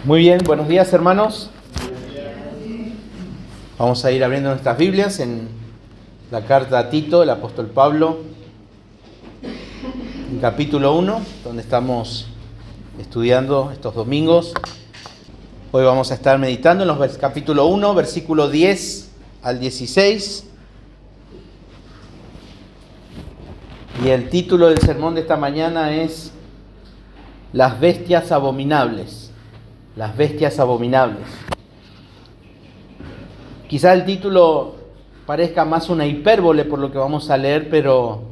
Muy bien, buenos días hermanos. Vamos a ir abriendo nuestras Biblias en la carta a Tito, el apóstol Pablo, en capítulo 1, donde estamos estudiando estos domingos. Hoy vamos a estar meditando en los capítulo 1, versículo 10 al 16. Y el título del sermón de esta mañana es Las bestias abominables. Las bestias abominables. Quizá el título parezca más una hipérbole por lo que vamos a leer, pero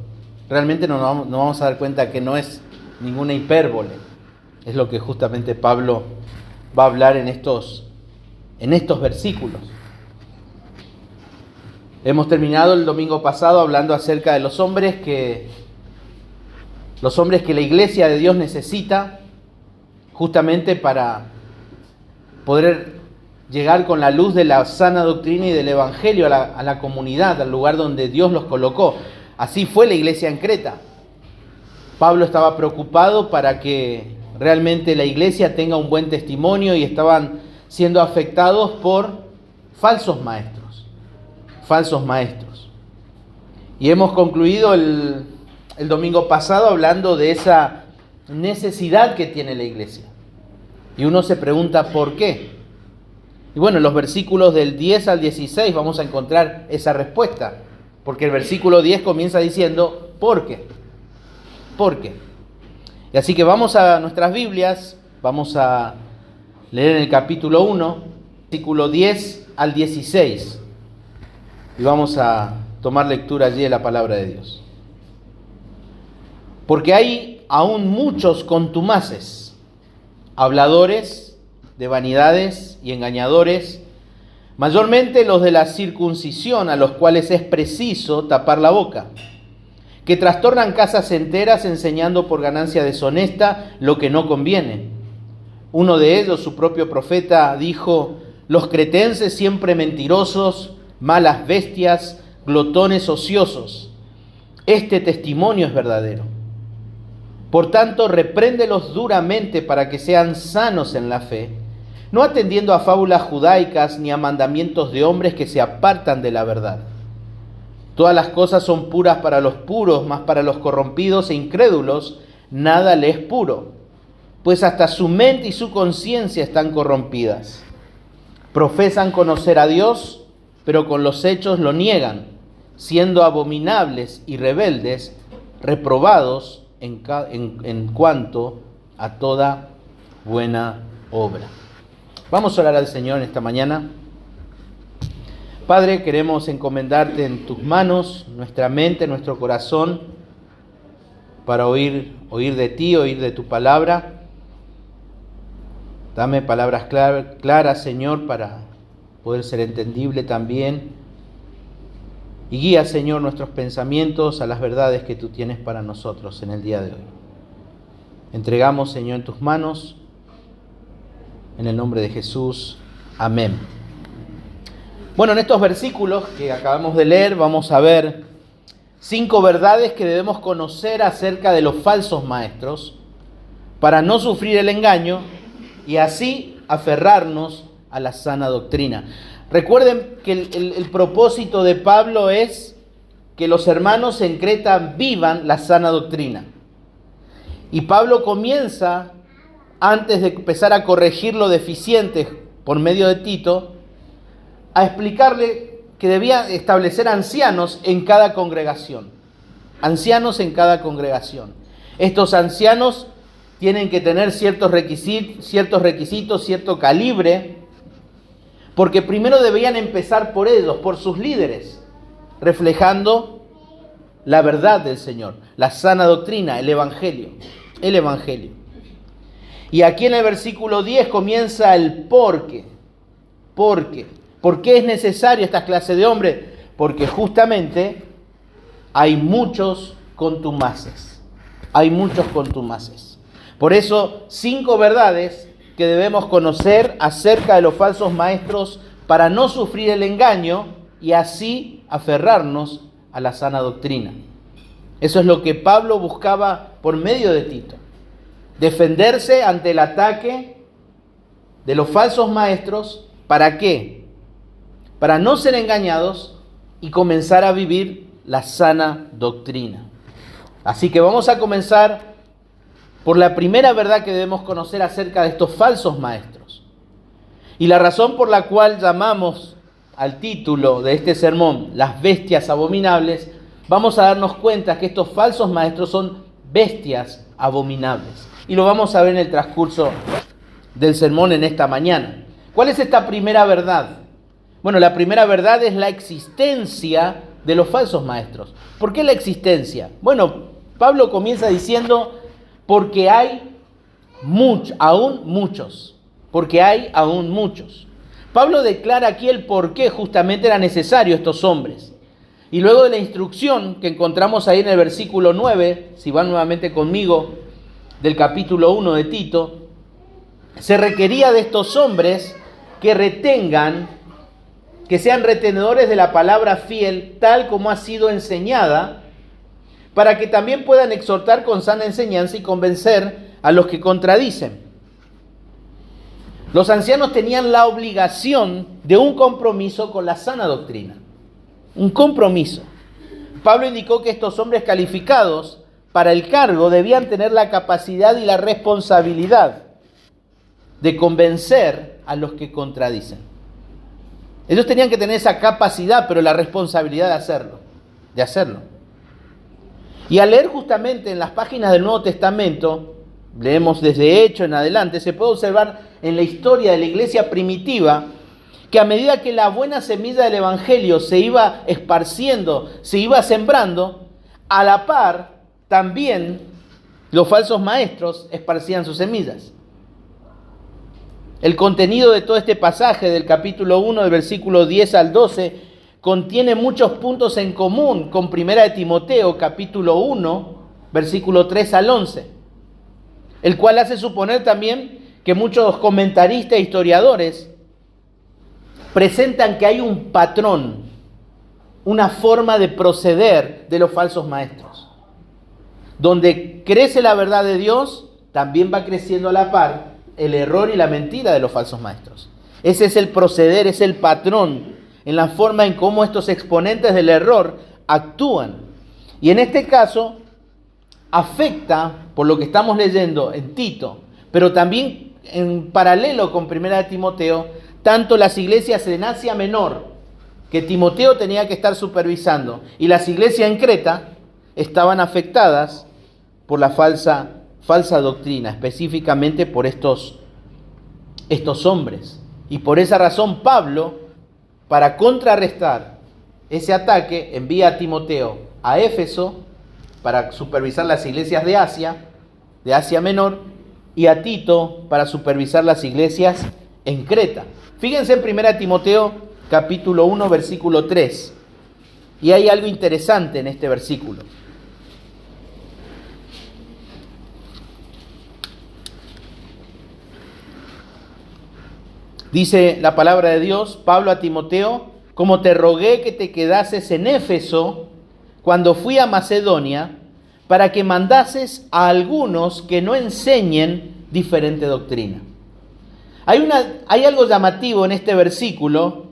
realmente nos vamos a dar cuenta que no es ninguna hipérbole. Es lo que justamente Pablo va a hablar en estos versículos. Hemos terminado el domingo pasado hablando acerca de los hombres que la iglesia de Dios necesita justamente para poder llegar con la luz de la sana doctrina y del evangelio a la comunidad, al lugar donde Dios los colocó. Así fue la iglesia en Creta. Pablo estaba preocupado para que realmente la iglesia tenga un buen testimonio y estaban siendo afectados por falsos maestros. Y hemos concluido el domingo pasado hablando de esa necesidad que tiene la iglesia. Y uno se pregunta ¿por qué? Y bueno, en los versículos del 10 al 16 vamos a encontrar esa respuesta. Porque el versículo 10 comienza diciendo ¿por qué? ¿Por qué? Y así que vamos a nuestras Biblias, vamos a leer en el capítulo 1, versículo 10 al 16. Y vamos a tomar lectura allí de la palabra de Dios. Porque hay aún muchos contumaces, habladores de vanidades y engañadores, mayormente los de la circuncisión, a los cuales es preciso tapar la boca, que trastornan casas enteras enseñando por ganancia deshonesta lo que no conviene. Uno de ellos, su propio profeta, dijo: los cretenses siempre mentirosos, malas bestias, glotones ociosos. Este testimonio es verdadero. Por tanto, repréndelos duramente para que sean sanos en la fe, no atendiendo a fábulas judaicas ni a mandamientos de hombres que se apartan de la verdad. Todas las cosas son puras para los puros, mas para los corrompidos e incrédulos nada le es puro, pues hasta su mente y su conciencia están corrompidas. Profesan conocer a Dios, pero con los hechos lo niegan, siendo abominables y rebeldes, reprobados en cuanto a toda buena obra. Vamos a orar al Señor en esta mañana. Padre, queremos encomendarte en tus manos nuestra mente, nuestro corazón, para oír de ti, oír de tu palabra. Dame palabras claras, Señor, para poder ser entendible también. Y guía, Señor, nuestros pensamientos a las verdades que tú tienes para nosotros en el día de hoy. Entregamos, Señor, en tus manos, en el nombre de Jesús. Amén. Bueno, en estos versículos que acabamos de leer vamos a ver 5 verdades que debemos conocer acerca de los falsos maestros para no sufrir el engaño y así aferrarnos a la sana doctrina. Recuerden que el propósito de Pablo es que los hermanos en Creta vivan la sana doctrina. Y Pablo comienza, antes de empezar a corregir lo deficiente por medio de Tito, a explicarle que debía establecer ancianos en cada congregación. Ancianos en cada congregación. Estos ancianos tienen que tener ciertos requisitos, cierto calibre, porque primero deberían empezar por ellos, por sus líderes, reflejando la verdad del Señor, la sana doctrina, el Evangelio. Y aquí en el versículo 10 comienza el por qué. ¿Por qué? ¿Por qué es necesario esta clase de hombre? Porque justamente hay muchos contumaces. Por eso, 5 verdades que debemos conocer acerca de los falsos maestros para no sufrir el engaño y así aferrarnos a la sana doctrina. Eso es lo que Pablo buscaba por medio de Tito. Defenderse ante el ataque de los falsos maestros. ¿Para qué? Para no ser engañados y comenzar a vivir la sana doctrina. Así que vamos a comenzar por la primera verdad que debemos conocer acerca de estos falsos maestros. Y la razón por la cual llamamos al título de este sermón las bestias abominables, vamos a darnos cuenta que estos falsos maestros son bestias abominables. Y lo vamos a ver en el transcurso del sermón en esta mañana. ¿Cuál es esta primera verdad? Bueno, la primera verdad es la existencia de los falsos maestros. ¿Por qué la existencia? Bueno, Pablo comienza diciendo, porque hay aún muchos. Porque hay aún muchos. Pablo declara aquí el por qué justamente era necesario estos hombres. Y luego de la instrucción que encontramos ahí en el versículo 9, si van nuevamente conmigo, del capítulo 1 de Tito, se requería de estos hombres que retengan, que sean retenedores de la palabra fiel, tal como ha sido enseñada, para que también puedan exhortar con sana enseñanza y convencer a los que contradicen. Los ancianos tenían la obligación de un compromiso con la sana doctrina. Un compromiso. Pablo indicó que estos hombres calificados para el cargo debían tener la capacidad y la responsabilidad de convencer a los que contradicen. Ellos tenían que tener esa capacidad, pero la responsabilidad de hacerlo. Y al leer justamente en las páginas del Nuevo Testamento, leemos desde Hechos en adelante, se puede observar en la historia de la iglesia primitiva que a medida que la buena semilla del Evangelio se iba esparciendo, se iba sembrando, a la par también los falsos maestros esparcían sus semillas. El contenido de todo este pasaje del capítulo 1, del versículo 10 al 12, contiene muchos puntos en común con 1 de Timoteo, capítulo 1, versículo 3 al 11, el cual hace suponer también que muchos comentaristas e historiadores presentan que hay un patrón, una forma de proceder de los falsos maestros. Donde crece la verdad de Dios, también va creciendo a la par el error y la mentira de los falsos maestros. Ese es el proceder, es el patrón en la forma en cómo estos exponentes del error actúan. Y en este caso afecta, por lo que estamos leyendo en Tito, pero también en paralelo con 1 de Timoteo, tanto las iglesias en Asia Menor, que Timoteo tenía que estar supervisando, y las iglesias en Creta estaban afectadas por la falsa doctrina, específicamente por estos hombres. Y por esa razón Pablo, para contrarrestar ese ataque, envía a Timoteo a Éfeso para supervisar las iglesias de Asia Menor, y a Tito para supervisar las iglesias en Creta. Fíjense en 1 Timoteo capítulo 1 versículo 3. Y hay algo interesante en este versículo. Dice la palabra de Dios, Pablo a Timoteo, como te rogué que te quedases en Éfeso cuando fui a Macedonia, para que mandases a algunos que no enseñen diferente doctrina. Hay algo llamativo en este versículo,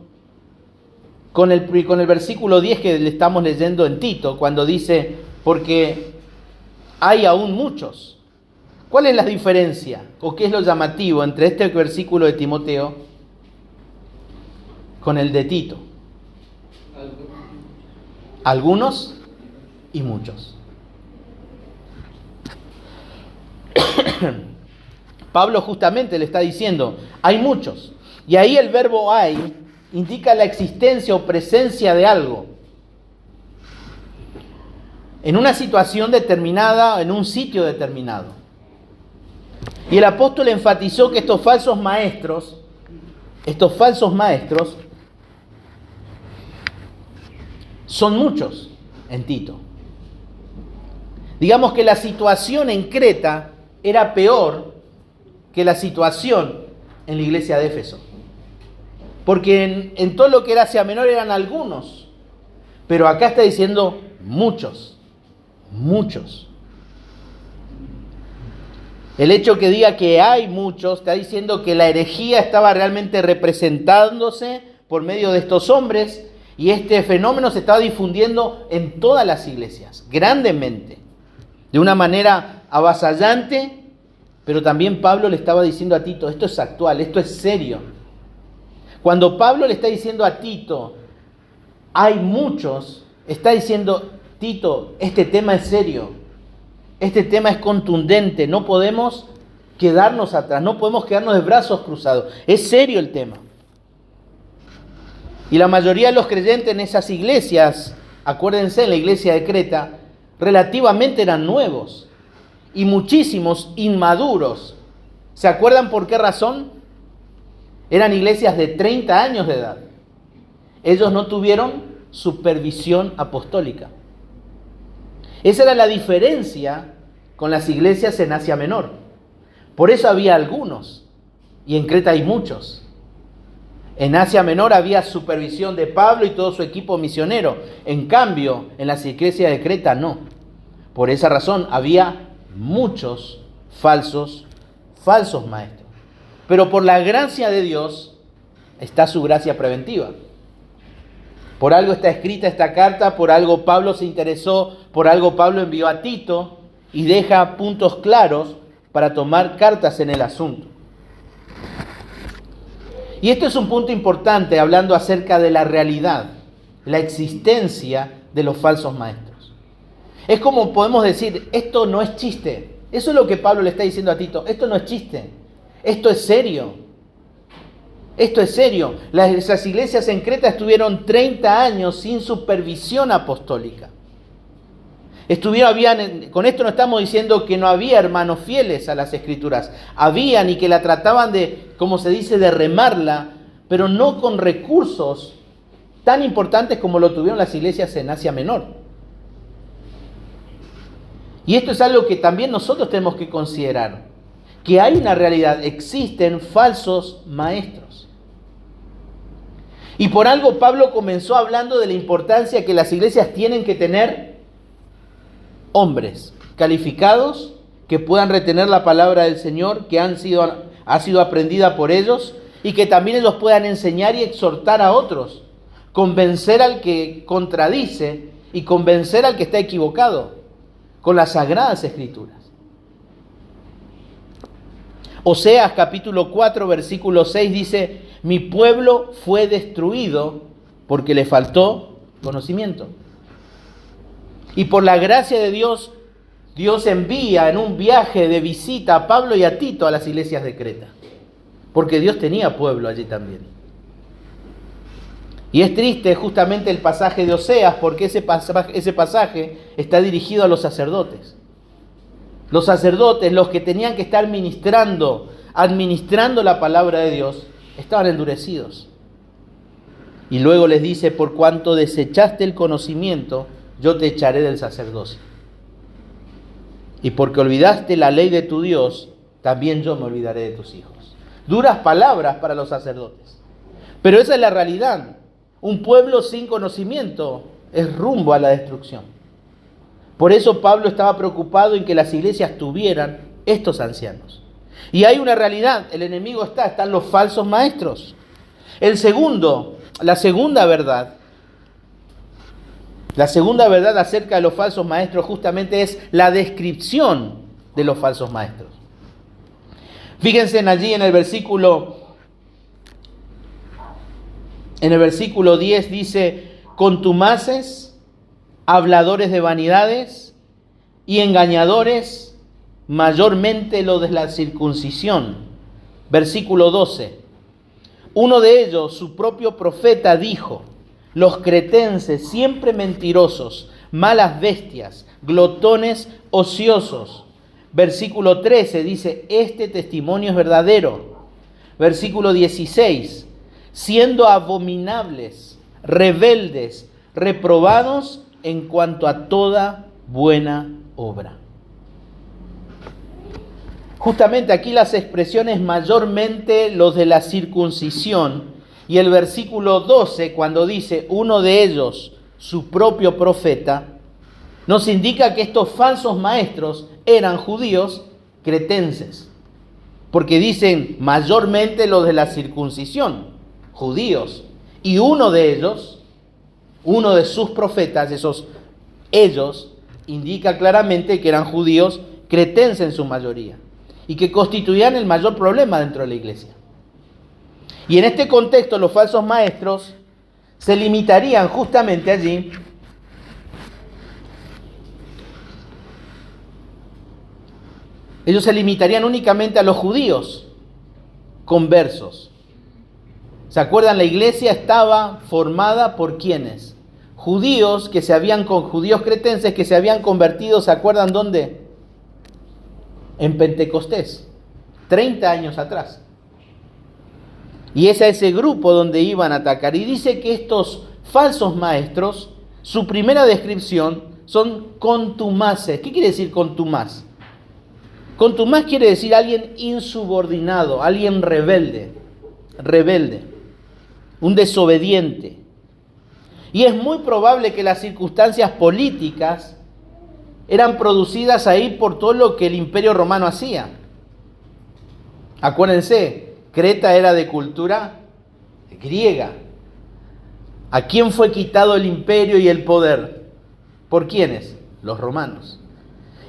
con el versículo 10 que le estamos leyendo en Tito, cuando dice, porque hay aún muchos. ¿Cuál es la diferencia o qué es lo llamativo entre este versículo de Timoteo con el de Tito? Algunos y muchos. Pablo justamente le está diciendo, hay muchos. Y ahí el verbo hay indica la existencia o presencia de algo. En una situación determinada, en un sitio determinado. Y el apóstol enfatizó que estos falsos maestros son muchos en Tito. Digamos que la situación en Creta era peor que la situación en la iglesia de Éfeso. Porque en todo lo que era Asia Menor eran algunos, pero acá está diciendo muchos. El hecho que diga que hay muchos, está diciendo que la herejía estaba realmente representándose por medio de estos hombres y este fenómeno se estaba difundiendo en todas las iglesias, grandemente, de una manera avasallante, pero también Pablo le estaba diciendo a Tito, esto es actual, esto es serio. Cuando Pablo le está diciendo a Tito, hay muchos, está diciendo, Tito, este tema es serio. Este tema es contundente, no podemos quedarnos atrás, no podemos quedarnos de brazos cruzados. Es serio el tema. Y la mayoría de los creyentes en esas iglesias, acuérdense, en la iglesia de Creta, relativamente eran nuevos y muchísimos inmaduros. ¿Se acuerdan por qué razón? Eran iglesias de 30 años de edad. Ellos no tuvieron supervisión apostólica. Esa era la diferencia con las iglesias en Asia Menor. Por eso había algunos, y en Creta hay muchos. En Asia Menor había supervisión de Pablo y todo su equipo misionero. En cambio, en las iglesias de Creta no. Por esa razón había muchos falsos maestros. Pero por la gracia de Dios está su gracia preventiva. Por algo está escrita esta carta, por algo Pablo se interesó, por algo Pablo envió a Tito y deja puntos claros para tomar cartas en el asunto. Y esto es un punto importante hablando acerca de la realidad, la existencia de los falsos maestros. Es como podemos decir, esto no es chiste. Eso es lo que Pablo le está diciendo a Tito, esto no es chiste, esto es serio. Esto es serio. Esas iglesias en Creta estuvieron 30 años sin supervisión apostólica. Con esto no estamos diciendo que no había hermanos fieles a las Escrituras. Habían y que la trataban de, como se dice, de remarla, pero no con recursos tan importantes como lo tuvieron las iglesias en Asia Menor. Y esto es algo que también nosotros tenemos que considerar. Que hay una realidad, existen falsos maestros. Y por algo Pablo comenzó hablando de la importancia que las iglesias tienen que tener hombres calificados que puedan retener la palabra del Señor, que ha sido aprendida por ellos y que también ellos puedan enseñar y exhortar a otros, convencer al que contradice y convencer al que está equivocado con las Sagradas Escrituras. Oseas capítulo 4 versículo 6 dice: mi pueblo fue destruido porque le faltó conocimiento. Y por la gracia de Dios, Dios envía en un viaje de visita a Pablo y a Tito a las iglesias de Creta. Porque Dios tenía pueblo allí también. Y es triste justamente el pasaje de Oseas, porque ese pasaje está dirigido a los sacerdotes. Los sacerdotes, los que tenían que estar administrando la palabra de Dios, estaban endurecidos. Y luego les dice: por cuanto desechaste el conocimiento, yo te echaré del sacerdocio. Y porque olvidaste la ley de tu Dios, también yo me olvidaré de tus hijos. Duras palabras para los sacerdotes. Pero esa es la realidad. Un pueblo sin conocimiento es rumbo a la destrucción. Por eso Pablo estaba preocupado en que las iglesias tuvieran estos ancianos. Y hay una realidad, el enemigo están los falsos maestros. La segunda verdad acerca de los falsos maestros justamente es la descripción de los falsos maestros. Fíjense allí en el versículo 10 dice: contumaces, habladores de vanidades y engañadores, mayormente lo de la circuncisión. Versículo 12. Uno de ellos, su propio profeta, dijo: los cretenses, siempre mentirosos, malas bestias, glotones, ociosos. Versículo 13 dice: este testimonio es verdadero. Versículo 16: siendo abominables, rebeldes, reprobados en cuanto a toda buena obra. Justamente aquí las expresiones mayormente los de la circuncisión, y el versículo 12 cuando dice uno de ellos, su propio profeta, nos indica que estos falsos maestros eran judíos cretenses, porque dicen mayormente los de la circuncisión, judíos, y uno de ellos, uno de sus profetas, ellos, indica claramente que eran judíos cretenses en su mayoría, y que constituían el mayor problema dentro de la iglesia. Y en este contexto los falsos maestros se limitarían justamente allí ellos se limitarían únicamente a los judíos conversos. ¿Se acuerdan? La iglesia estaba formada por ¿quiénes? Judíos judíos cretenses que se habían convertido, ¿se acuerdan dónde? En Pentecostés, 30 años atrás. Y es a ese grupo donde iban a atacar. Y dice que estos falsos maestros, su primera descripción son contumaces. ¿Qué quiere decir contumaz? Contumaz quiere decir alguien insubordinado, alguien rebelde, un desobediente. Y es muy probable que las circunstancias políticas eran producidas ahí por todo lo que el Imperio Romano hacía. Acuérdense, Creta era de cultura griega. ¿A quién fue quitado el imperio y el poder? ¿Por quiénes? Los romanos.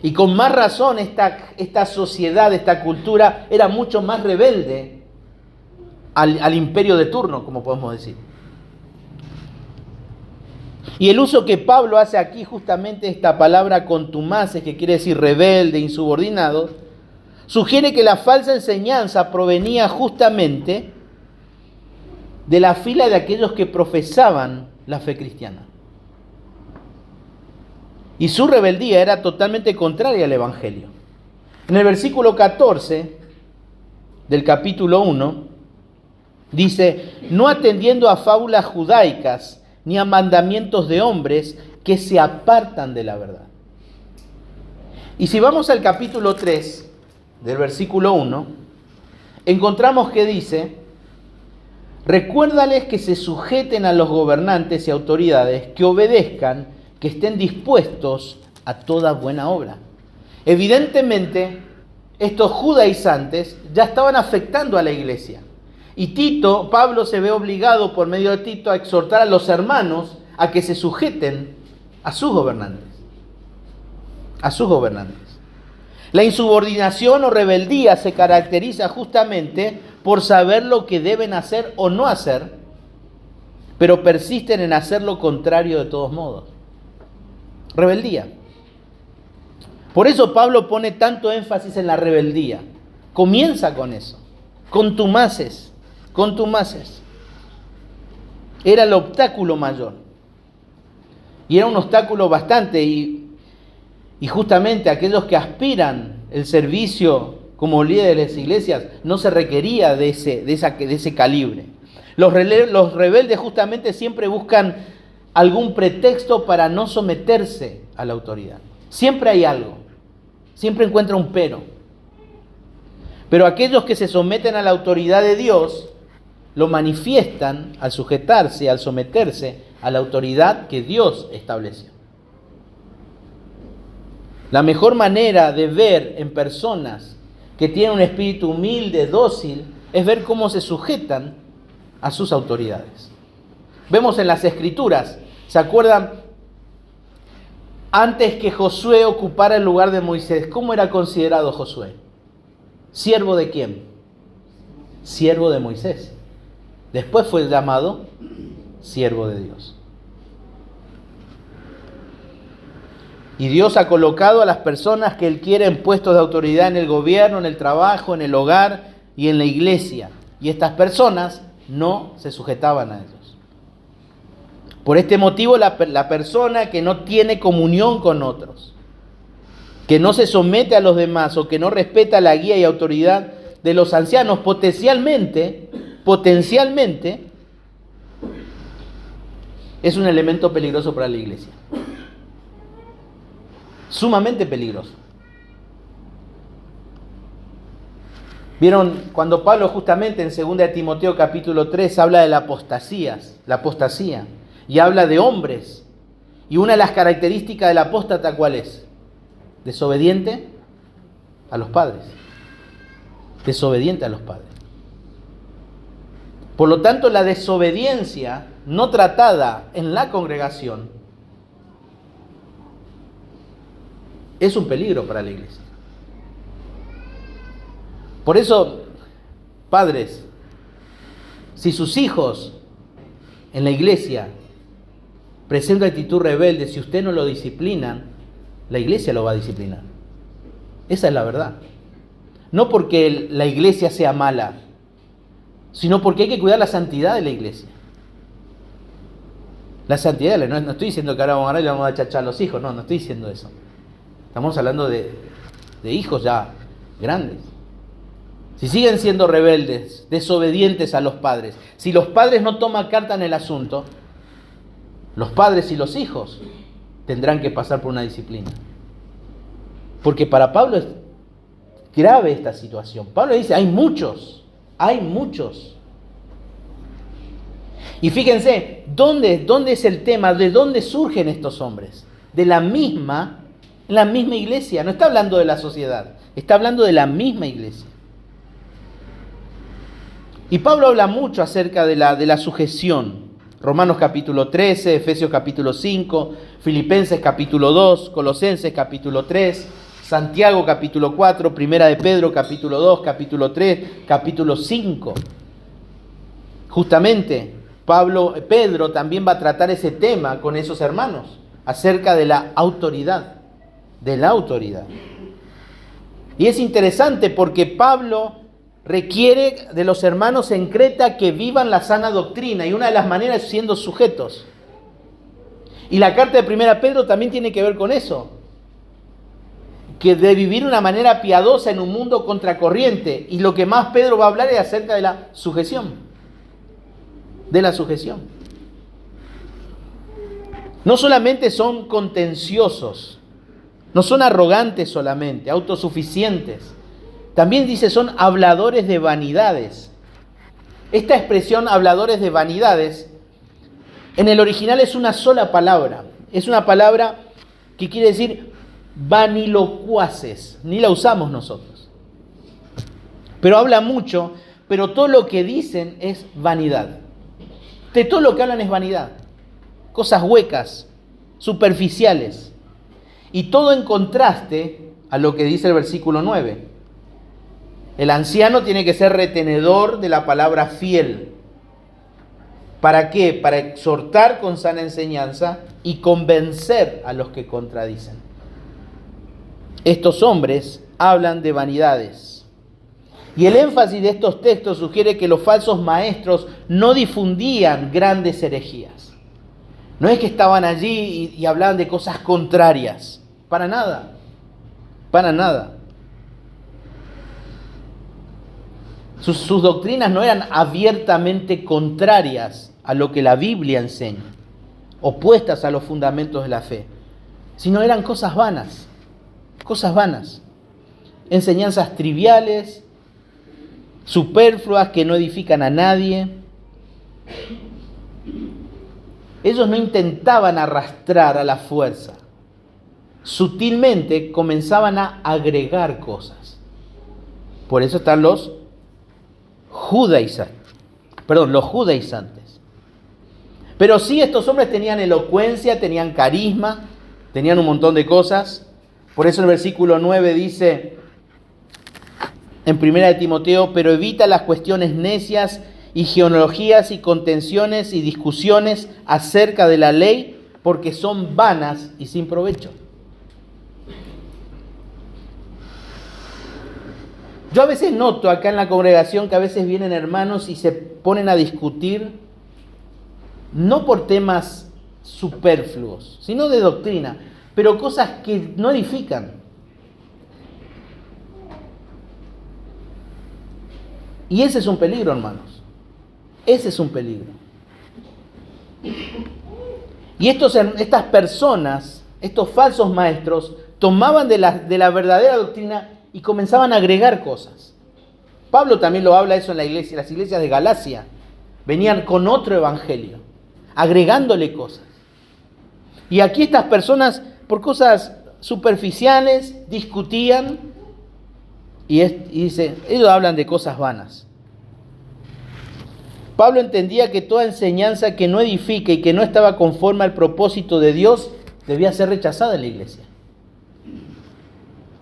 Y con más razón esta sociedad, esta cultura era mucho más rebelde al imperio de turno, como podemos decir. Y el uso que Pablo hace aquí justamente esta palabra contumaces, que quiere decir rebelde, insubordinado, sugiere que la falsa enseñanza provenía justamente de la fila de aquellos que profesaban la fe cristiana. Y su rebeldía era totalmente contraria al Evangelio. En el versículo 14 del capítulo 1 dice: no atendiendo a fábulas judaicas ni a mandamientos de hombres que se apartan de la verdad. Y si vamos al capítulo 3 del versículo 1, encontramos que dice: recuérdales que se sujeten a los gobernantes y autoridades, que obedezcan, que estén dispuestos a toda buena obra. Evidentemente, estos judaizantes ya estaban afectando a la iglesia. Y Pablo se ve obligado por medio de Tito a exhortar a los hermanos a que se sujeten a sus gobernantes. A sus gobernantes. La insubordinación o rebeldía se caracteriza justamente por saber lo que deben hacer o no hacer, pero persisten en hacer lo contrario de todos modos. Rebeldía. Por eso Pablo pone tanto énfasis en la rebeldía. Comienza con eso. Contumaces. Era el obstáculo mayor. Y era un obstáculo bastante. Y justamente aquellos que aspiran el servicio como líderes de las iglesias, no se requería de ese calibre. Los rebeldes justamente siempre buscan algún pretexto para no someterse a la autoridad. Siempre hay algo. Siempre encuentra un pero. Pero aquellos que se someten a la autoridad de Dios lo manifiestan al sujetarse, al someterse a la autoridad que Dios estableció. La mejor manera de ver en personas que tienen un espíritu humilde, dócil, es ver cómo se sujetan a sus autoridades. Vemos en las Escrituras, ¿se acuerdan? Antes que Josué ocupara el lugar de Moisés, ¿cómo era considerado Josué? ¿Siervo de quién? Siervo de Moisés. Después fue llamado siervo de Dios. Y Dios ha colocado a las personas que Él quiere en puestos de autoridad en el gobierno, en el trabajo, en el hogar y en la iglesia. Y estas personas no se sujetaban a ellos. Por este motivo, la persona que no tiene comunión con otros, que no se somete a los demás o que no respeta la guía y autoridad de los ancianos, potencialmente, es un elemento peligroso para la iglesia. Sumamente peligroso. Vieron, cuando Pablo justamente en 2 Timoteo capítulo 3 habla de la apostasía, y habla de hombres, y una de las características del apóstata, ¿cuál es? Desobediente a los padres, desobediente a los padres. Por lo tanto, la desobediencia no tratada en la congregación es un peligro para la iglesia. Por eso, padres, si sus hijos en la iglesia presentan actitud rebelde, si usted no lo disciplinan, la iglesia lo va a disciplinar. Esa es la verdad. No porque la iglesia sea mala, sino porque hay que cuidar la santidad de la iglesia. La santidad, no estoy diciendo que ahora vamos a agarrar y le vamos a chachar a los hijos, no estoy diciendo eso. Estamos hablando de hijos ya grandes. Si siguen siendo rebeldes, desobedientes a los padres, si los padres no toman carta en el asunto, los padres y los hijos tendrán que pasar por una disciplina. Porque para Pablo es grave esta situación. Pablo dice, hay muchos. Y fíjense, ¿dónde es el tema? ¿De dónde surgen estos hombres? De la misma iglesia. No está hablando de la sociedad, está hablando de la misma iglesia. Y Pablo habla mucho acerca de la sujeción. Romanos capítulo 13, Efesios capítulo 5, Filipenses capítulo 2, Colosenses capítulo 3, Santiago capítulo 4, Primera de Pedro capítulo 2, capítulo 3, capítulo 5. Justamente Pedro también va a tratar ese tema con esos hermanos, acerca de la autoridad. Y es interesante porque Pablo requiere de los hermanos en Creta que vivan la sana doctrina, y una de las maneras es siendo sujetos. Y la carta de 1 Pedro también tiene que ver con eso, que de vivir de una manera piadosa en un mundo contracorriente. Y lo que más Pedro va a hablar es acerca de la sujeción. No solamente son contenciosos, no son arrogantes solamente, autosuficientes. También dice, son habladores de vanidades. Esta expresión, habladores de vanidades, en el original es una sola palabra. Es una palabra que quiere decir vanilocuaces. Ni la usamos nosotros. Pero habla mucho, pero todo lo que dicen es vanidad. De todo lo que hablan es vanidad. Cosas huecas, superficiales. Y todo en contraste a lo que dice el versículo 9. El anciano tiene que ser retenedor de la palabra fiel. ¿Para qué? Para exhortar con sana enseñanza y convencer a los que contradicen. Estos hombres hablan de vanidades. Y el énfasis de estos textos sugiere que los falsos maestros no difundían grandes herejías. No es que estaban allí y hablaban de cosas contrarias. Para nada. Sus doctrinas no eran abiertamente contrarias a lo que la Biblia enseña, opuestas a los fundamentos de la fe, sino eran cosas vanas, enseñanzas triviales, superfluas, que no edifican a nadie. Ellos no intentaban arrastrar a la fuerza, sutilmente comenzaban a agregar cosas. Por eso están los judaizantes. Pero sí, estos hombres tenían elocuencia, tenían carisma, tenían un montón de cosas. Por eso el versículo 9 dice en 1 de Timoteo, pero evita las cuestiones necias y genealogías y contenciones y discusiones acerca de la ley, porque son vanas y sin provecho. Yo a veces noto acá en la congregación que a veces vienen hermanos y se ponen a discutir, no por temas superfluos, sino de doctrina, pero cosas que no edifican. Y ese es un peligro, hermanos. Ese es un peligro. Y estas personas, estos falsos maestros, tomaban de la verdadera doctrina y comenzaban a agregar cosas. Pablo también lo habla eso en la iglesia, las iglesias de Galacia. Venían con otro evangelio, agregándole cosas. Y aquí estas personas, por cosas superficiales, discutían y dice, ellos hablan de cosas vanas. Pablo entendía que toda enseñanza que no edifique y que no estaba conforme al propósito de Dios debía ser rechazada en la iglesia.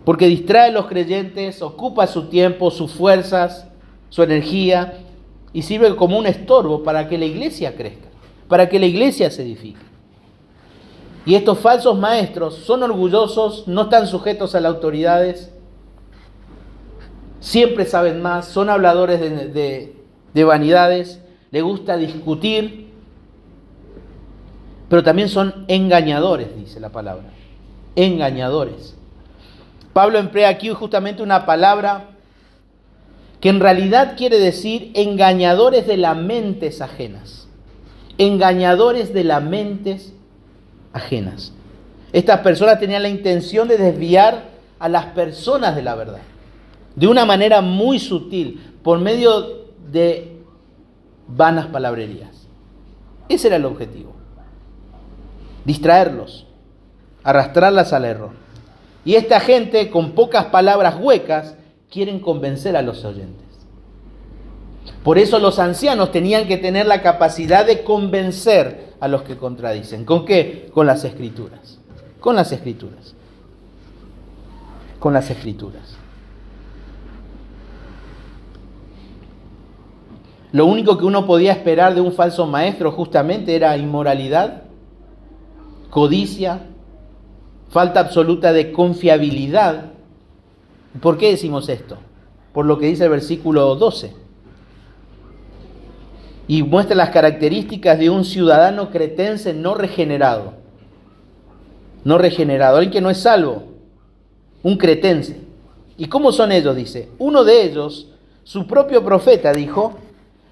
Porque distrae a los creyentes, ocupa su tiempo, sus fuerzas, su energía y sirve como un estorbo para que la iglesia crezca, para que la iglesia se edifique. Y estos falsos maestros son orgullosos, no están sujetos a las autoridades, siempre saben más, son habladores de vanidades, les gusta discutir, pero también son engañadores, dice la palabra. Engañadores. Pablo emplea aquí justamente una palabra que en realidad quiere decir engañadores de las mentes ajenas. Engañadores de las mentes ajenas. Estas personas tenían la intención de desviar a las personas de la verdad, de una manera muy sutil, por medio de vanas palabrerías. Ese era el objetivo. Distraerlos, arrastrarlas al error. Y esta gente, con pocas palabras huecas, quieren convencer a los oyentes. Por eso los ancianos tenían que tener la capacidad de convencer a los que contradicen. ¿Con qué? Con las Escrituras. Con las Escrituras. Con las Escrituras. Lo único que uno podía esperar de un falso maestro justamente era inmoralidad, codicia, falta absoluta de confiabilidad. ¿Por qué decimos esto? Por lo que dice el versículo 12. Y muestra las características de un ciudadano cretense no regenerado. No regenerado, alguien que no es salvo. Un cretense. ¿Y cómo son ellos? Dice, uno de ellos, su propio profeta, dijo,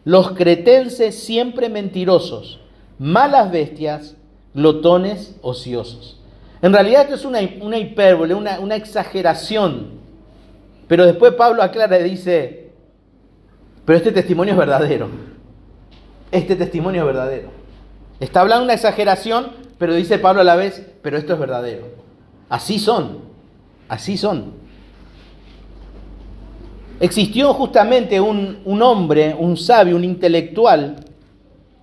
los cretenses siempre mentirosos, malas bestias, glotones, ociosos. En realidad esto es una hipérbole, una exageración. Pero después Pablo aclara y dice, pero este testimonio es verdadero. Este testimonio es verdadero. Está hablando de una exageración, pero dice Pablo a la vez, pero esto es verdadero. Así son, así son. Existió justamente un hombre, un sabio, un intelectual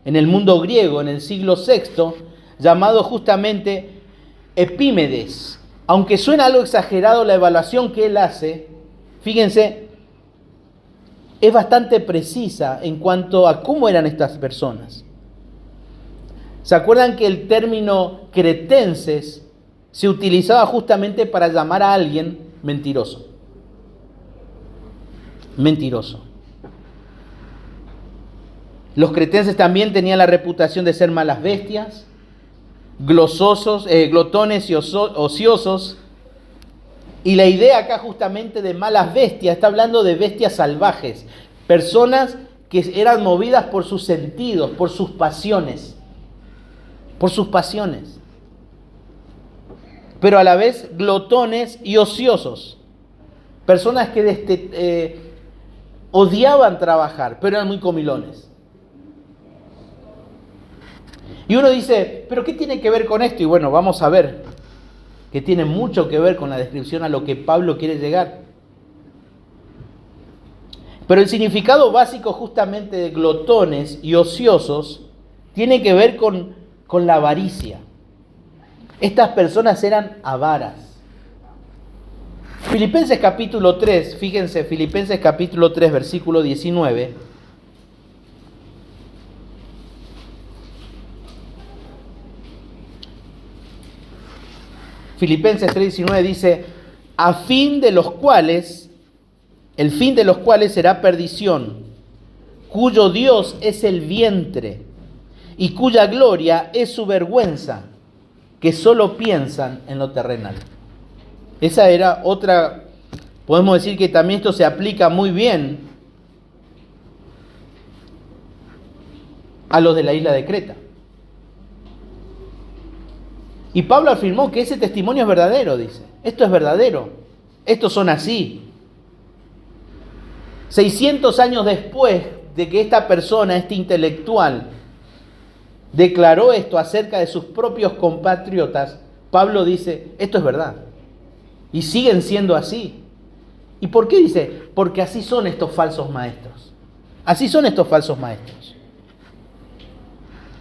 en el mundo griego en el siglo VI, llamado justamente Epímedes. Aunque suena algo exagerado la evaluación que él hace, fíjense, es bastante precisa en cuanto a cómo eran estas personas. ¿Se acuerdan que el término cretenses se utilizaba justamente para llamar a alguien mentiroso? Mentiroso. Los cretenses también tenían la reputación de ser malas bestias, glotones y ociosos. Y la idea acá justamente de malas bestias, está hablando de bestias salvajes, personas que eran movidas por sus sentidos, por sus pasiones, pero a la vez glotones y ociosos, personas que odiaban trabajar, pero eran muy comilones. Y uno dice, ¿pero qué tiene que ver con esto? Y bueno, vamos a ver que tiene mucho que ver con la descripción a lo que Pablo quiere llegar. Pero el significado básico justamente de glotones y ociosos tiene que ver con la avaricia. Estas personas eran avaras. Filipenses capítulo 3, fíjense, Filipenses capítulo 3, versículo 19. Filipenses 3:19 dice, el fin de los cuales será perdición, cuyo Dios es el vientre y cuya gloria es su vergüenza, que solo piensan en lo terrenal. Esa era otra, podemos decir que también esto se aplica muy bien a los de la isla de Creta. Y Pablo afirmó que ese testimonio es verdadero, dice. Esto es verdadero. Estos son así. 600 años después de que esta persona, este intelectual, declaró esto acerca de sus propios compatriotas, Pablo dice, esto es verdad. Y siguen siendo así. ¿Y por qué dice? Porque así son estos falsos maestros. Así son estos falsos maestros.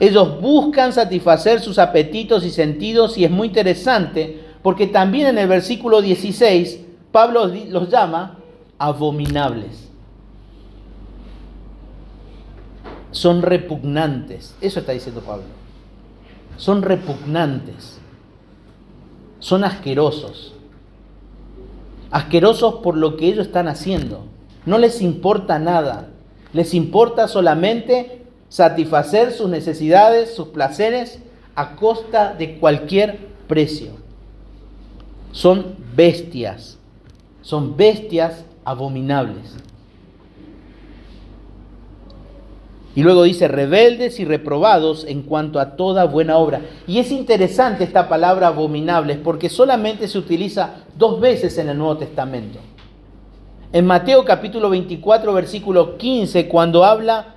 Ellos buscan satisfacer sus apetitos y sentidos, y es muy interesante porque también en el versículo 16 Pablo los llama abominables. Son repugnantes. Eso está diciendo Pablo. Son repugnantes. Son asquerosos. Asquerosos por lo que ellos están haciendo. No les importa nada. Les importa solamente satisfacer sus necesidades, sus placeres, a costa de cualquier precio. Son bestias. Son bestias abominables. Y luego dice, rebeldes y reprobados en cuanto a toda buena obra. Y es interesante esta palabra abominables porque solamente se utiliza 2 veces en el Nuevo Testamento. En Mateo capítulo 24, versículo 15, cuando habla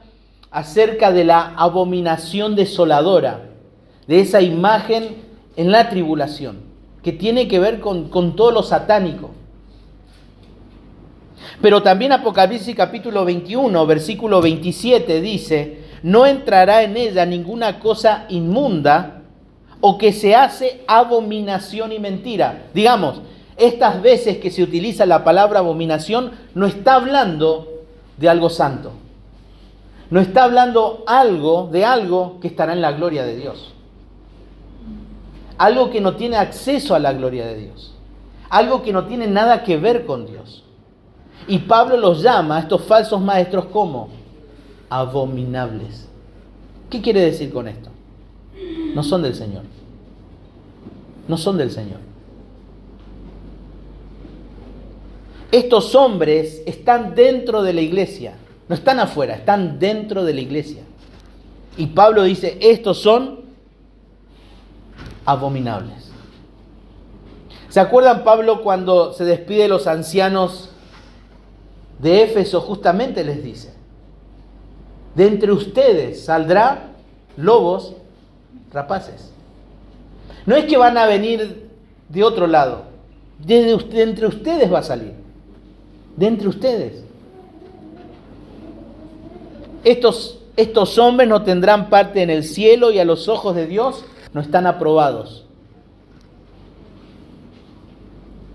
acerca de la abominación desoladora, de esa imagen en la tribulación, que tiene que ver con todo lo satánico. Pero también Apocalipsis capítulo 21, versículo 27 dice, no entrará en ella ninguna cosa inmunda o que se hace abominación y mentira. Digamos, estas veces que se utiliza la palabra abominación, no está hablando de algo santo. No está hablando de algo que estará en la gloria de Dios. Algo que no tiene acceso a la gloria de Dios. Algo que no tiene nada que ver con Dios. Y Pablo los llama a estos falsos maestros como abominables. ¿Qué quiere decir con esto? No son del Señor. No son del Señor. Estos hombres están dentro de la iglesia. No están afuera, están dentro de la iglesia. Y Pablo dice, estos son abominables. ¿Se acuerdan Pablo cuando se despide de los ancianos de Éfeso? Justamente les dice, de entre ustedes saldrá lobos rapaces. No es que van a venir de otro lado, de entre ustedes va a salir, de entre ustedes. Estos hombres no tendrán parte en el cielo y a los ojos de Dios no están aprobados.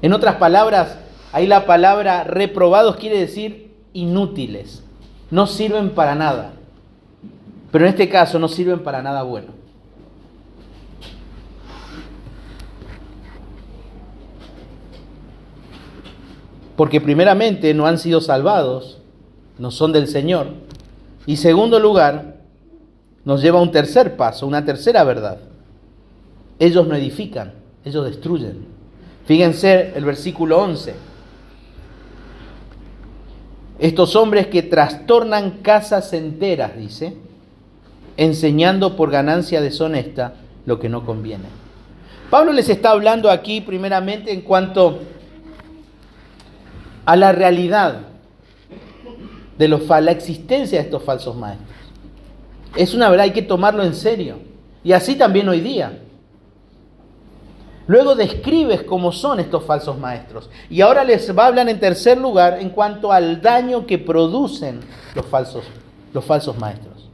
En otras palabras, ahí la palabra reprobados quiere decir inútiles. No sirven para nada. Pero en este caso no sirven para nada bueno. Porque primeramente no han sido salvados, no son del Señor. Y segundo lugar, nos lleva a un tercer paso, una tercera verdad. Ellos no edifican, ellos destruyen. Fíjense el versículo 11. Estos hombres que trastornan casas enteras, dice, enseñando por ganancia deshonesta lo que no conviene. Pablo les está hablando aquí primeramente en cuanto a la realidad de la existencia de estos falsos maestros. Es una verdad, hay que tomarlo en serio. Y así también hoy día. Luego describes cómo son estos falsos maestros. Y ahora les va a hablar en tercer lugar en cuanto al daño que producen los falsos maestros.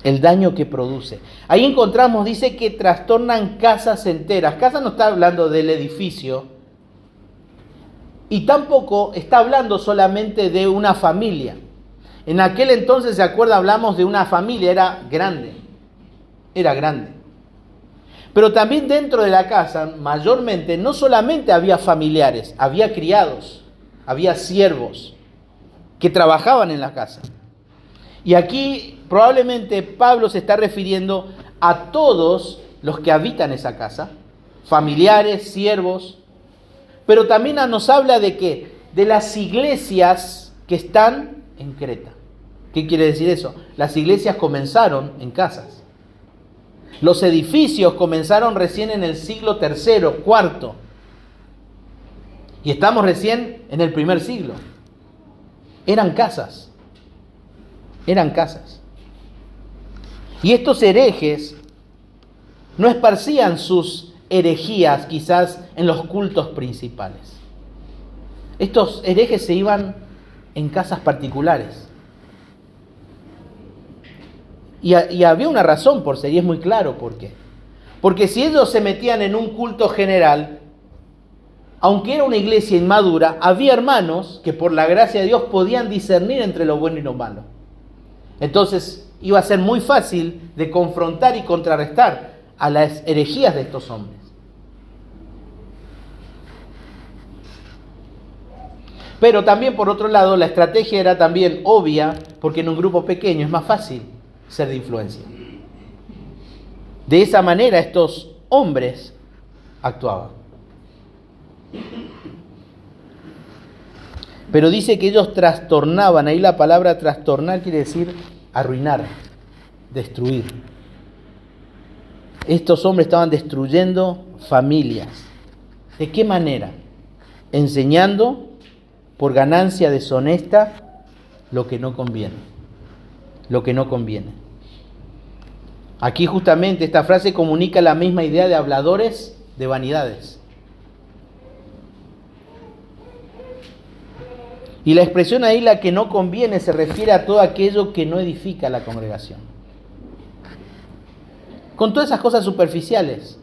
El daño que produce. Ahí encontramos, dice que trastornan casas enteras. Casa no está hablando del edificio. Y tampoco está hablando solamente de una familia. En aquel entonces, ¿se acuerda? Hablamos de una familia, era grande. Pero también dentro de la casa, mayormente, no solamente había familiares, había criados, había siervos que trabajaban en la casa. Y aquí probablemente Pablo se está refiriendo a todos los que habitan esa casa, familiares, siervos, pero también nos habla de ¿qué? De las iglesias que están en Creta. ¿Qué quiere decir eso? Las iglesias comenzaron en casas. Los edificios comenzaron recién en el siglo III, IV. Y estamos recién en el primer siglo. Eran casas. Y estos herejes no esparcían sus herejías quizás en los cultos principales. Estos herejes se iban en casas particulares. Y había una razón por ser, y es muy claro por qué. Porque si ellos se metían en un culto general, aunque era una iglesia inmadura, había hermanos que por la gracia de Dios podían discernir entre lo bueno y lo malo. Entonces iba a ser muy fácil de confrontar y contrarrestar a las herejías de estos hombres. Pero también, por otro lado, la estrategia era también obvia, porque en un grupo pequeño es más fácil ser de influencia. De esa manera estos hombres actuaban. Pero dice que ellos trastornaban, ahí la palabra trastornar quiere decir arruinar, destruir. Estos hombres estaban destruyendo familias. ¿De qué manera? Enseñando por ganancia deshonesta lo que no conviene. Lo que no conviene. Aquí justamente esta frase comunica la misma idea de habladores de vanidades. Y la expresión ahí, la que no conviene, se refiere a todo aquello que no edifica a la congregación. Con todas esas cosas superficiales.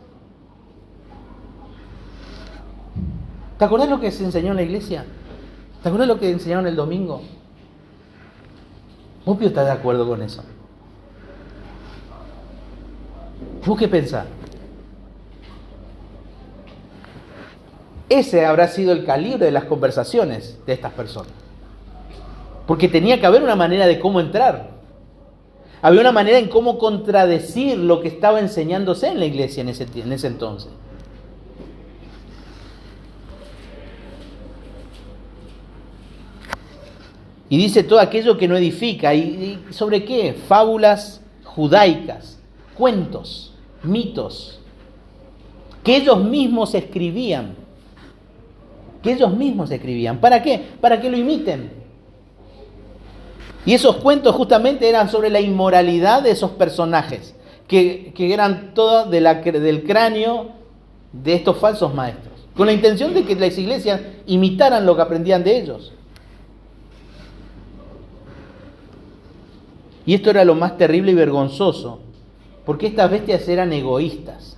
¿Te acordás lo que se enseñó en la iglesia? ¿Te acordás lo que enseñaron el domingo? ¿Vos estás de acuerdo con eso? ¿Vos qué pensás? Ese habrá sido el calibre de las conversaciones de estas personas. Porque tenía que haber una manera de cómo entrar. Había una manera en cómo contradecir lo que estaba enseñándose en la iglesia en ese entonces. Y dice todo aquello que no edifica. ¿Y sobre qué? Fábulas judaicas, cuentos, mitos, que ellos mismos escribían. ¿Para qué? Para que lo imiten. Y esos cuentos justamente eran sobre la inmoralidad de esos personajes, que eran todos del cráneo de estos falsos maestros, con la intención de que las iglesias imitaran lo que aprendían de ellos. Y esto era lo más terrible y vergonzoso, porque estas bestias eran egoístas.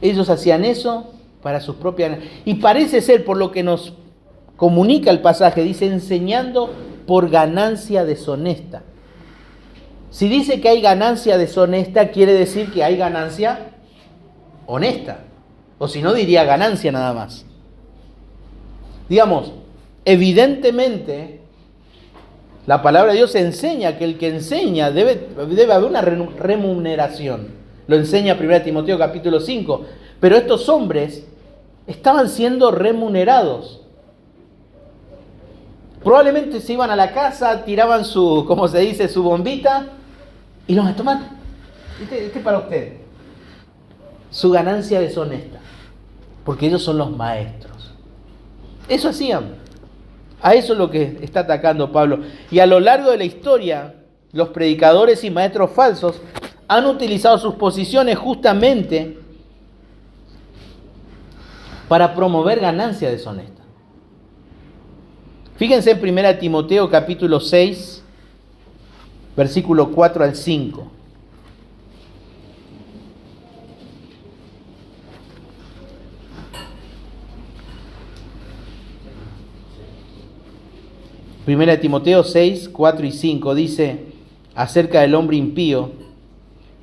Ellos hacían eso para sus propias... Y parece ser, por lo que nos comunica el pasaje, dice enseñando por ganancia deshonesta. Si dice que hay ganancia deshonesta, quiere decir que hay ganancia honesta. O si no, diría ganancia nada más. Digamos, evidentemente, la palabra de Dios enseña que el que enseña debe haber una remuneración. Lo enseña 1 Timoteo capítulo 5. Pero estos hombres estaban siendo remunerados. Probablemente se iban a la casa, tiraban su, como se dice, su bombita y los toman. Este para usted. Su ganancia deshonesta. Porque ellos son los maestros. Eso hacían. A eso es lo que está atacando Pablo. Y a lo largo de la historia, los predicadores y maestros falsos han utilizado sus posiciones justamente para promover ganancia deshonesta. Fíjense en 1 Timoteo capítulo 6, versículo 4 al 5. Primera de Timoteo 6, 4 y 5 dice acerca del hombre impío,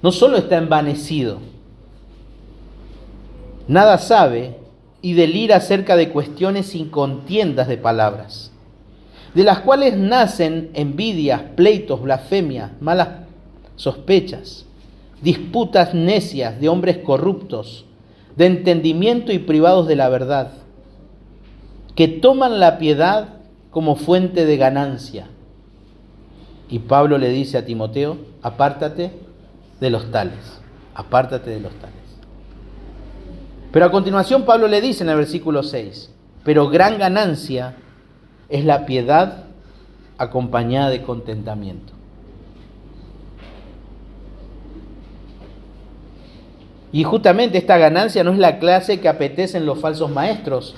no solo está envanecido, nada sabe y delira acerca de cuestiones sin contiendas de palabras, de las cuales nacen envidias, pleitos, blasfemias, malas sospechas, disputas necias de hombres corruptos, de entendimiento y privados de la verdad, que toman la piedad como fuente de ganancia. Y Pablo le dice a Timoteo, apártate de los tales, apártate de los tales. Pero a continuación Pablo le dice en el versículo 6, pero gran ganancia es la piedad acompañada de contentamiento. Y justamente esta ganancia no es la clase que apetecen los falsos maestros,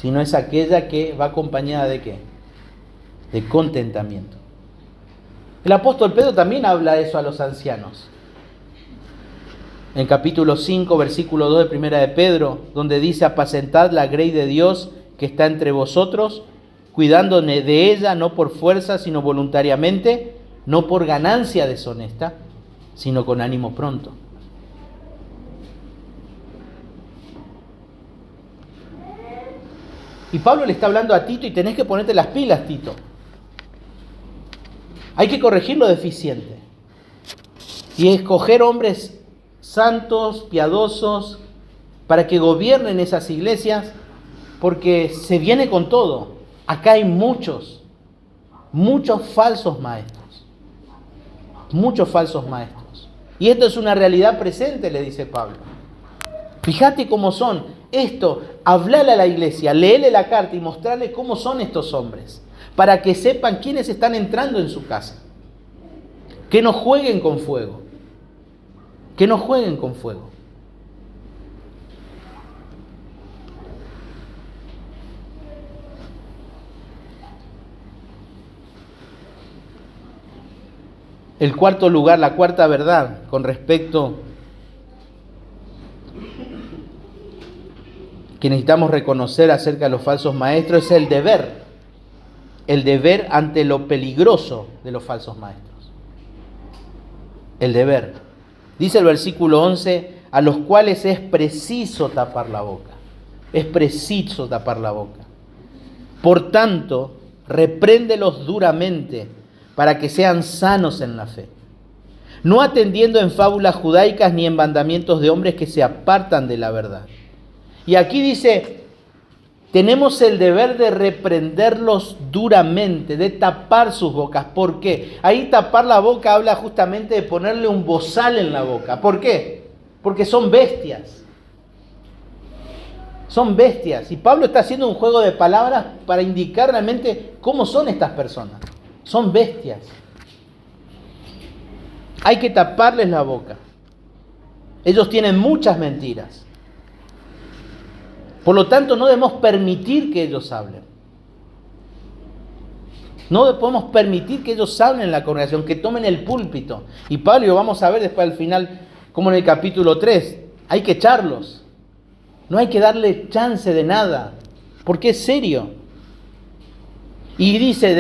sino es aquella que va acompañada ¿de qué? De contentamiento. El apóstol Pedro también habla eso a los ancianos. En capítulo 5, versículo 2 de Primera de Pedro, donde dice: apacentad la grey de Dios que está entre vosotros, cuidando de ella no por fuerza, sino voluntariamente, no por ganancia deshonesta, sino con ánimo pronto. Y Pablo le está hablando a Tito y tenés que ponerte las pilas, Tito. Hay que corregir lo deficiente y escoger hombres santos, piadosos, para que gobiernen esas iglesias, porque se viene con todo. Acá hay muchos falsos maestros. Muchos falsos maestros. Y esto es una realidad presente, le dice Pablo. Fíjate cómo son. Esto, hablale a la iglesia, léele la carta y mostrarle cómo son estos hombres, para que sepan quiénes están entrando en su casa. Que no jueguen con fuego. Que no jueguen con fuego. El cuarto lugar, la cuarta verdad con respecto que necesitamos reconocer acerca de los falsos maestros es el deber. El deber ante lo peligroso de los falsos maestros. El deber. Dice el versículo 11, a los cuales es preciso tapar la boca. Es preciso tapar la boca. Por tanto, repréndelos duramente para que sean sanos en la fe, no atendiendo en fábulas judaicas ni en mandamientos de hombres que se apartan de la verdad. Y aquí dice, tenemos el deber de reprenderlos duramente, de tapar sus bocas. ¿Por qué? Ahí tapar la boca habla justamente de ponerle un bozal en la boca. ¿Por qué? Porque son bestias. Son bestias. Y Pablo está haciendo un juego de palabras para indicar realmente cómo son estas personas. Son bestias. Hay que taparles la boca. Ellos tienen muchas mentiras. Por lo tanto, no debemos permitir que ellos hablen. No podemos permitir que ellos hablen en la congregación, que tomen el púlpito. Y Pablo, lo vamos a ver después al final, como en el capítulo 3, hay que echarlos. No hay que darle chance de nada, porque es serio. Y dice,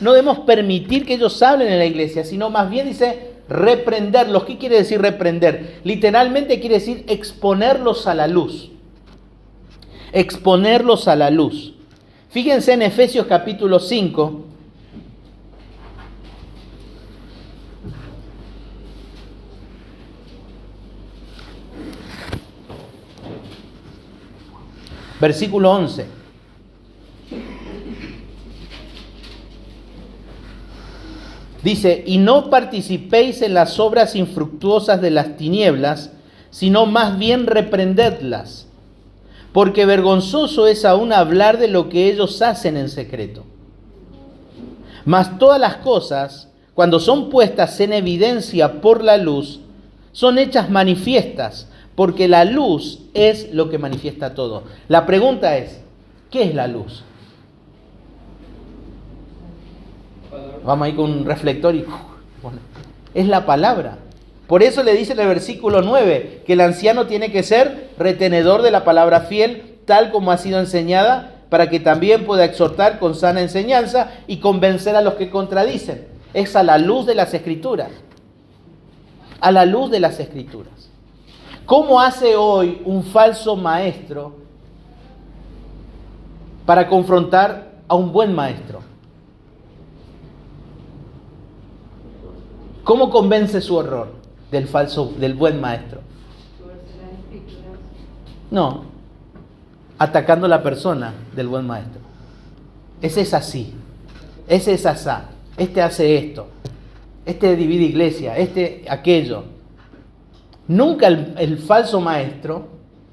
no debemos permitir que ellos hablen en la iglesia, sino más bien dice, reprenderlos. ¿Qué quiere decir reprender? Literalmente quiere decir exponerlos a la luz. Exponerlos a la luz. Fíjense en Efesios capítulo 5. Versículo 11. Dice, y no participéis en las obras infructuosas de las tinieblas, sino más bien reprendedlas. Porque vergonzoso es aún hablar de lo que ellos hacen en secreto. Mas todas las cosas, cuando son puestas en evidencia por la luz, son hechas manifiestas, porque la luz es lo que manifiesta todo. La pregunta es, ¿qué es la luz? Vamos ahí con un reflector y... Bueno, es la palabra. Por eso le dice en el versículo 9 que el anciano tiene que ser retenedor de la palabra fiel, tal como ha sido enseñada, para que también pueda exhortar con sana enseñanza y convencer a los que contradicen. Es a la luz de las Escrituras. A la luz de las Escrituras. ¿Cómo hace hoy un falso maestro para confrontar a un buen maestro? ¿Cómo convence su error del buen maestro? No, atacando a la persona del buen maestro. Ese es así, ese es asá, este hace esto, este divide iglesia, este aquello. Nunca el falso maestro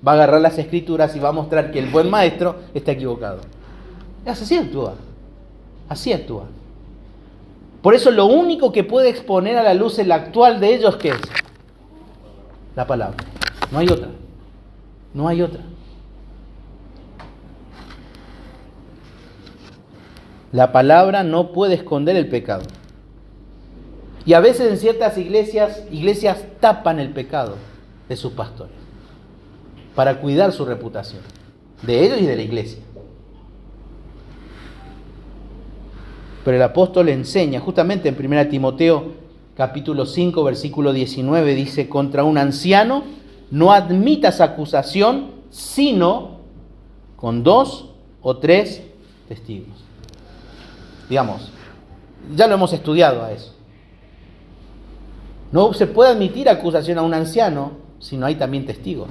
va a agarrar las Escrituras y va a mostrar que el buen maestro está equivocado. Así actúa, así actúa. Por eso lo único que puede exponer a la luz el actual de ellos, ¿qué es? La palabra. No hay otra. No hay otra. La palabra no puede esconder el pecado. Y a veces en ciertas iglesias tapan el pecado de sus pastores para cuidar su reputación, de ellos y de la iglesia. Pero el apóstol enseña, justamente en 1 Timoteo capítulo 5, versículo 19, dice: contra un anciano no admitas acusación, sino con 2 o 3 testigos. Digamos, ya lo hemos estudiado a eso. No se puede admitir acusación a un anciano si no hay también testigos.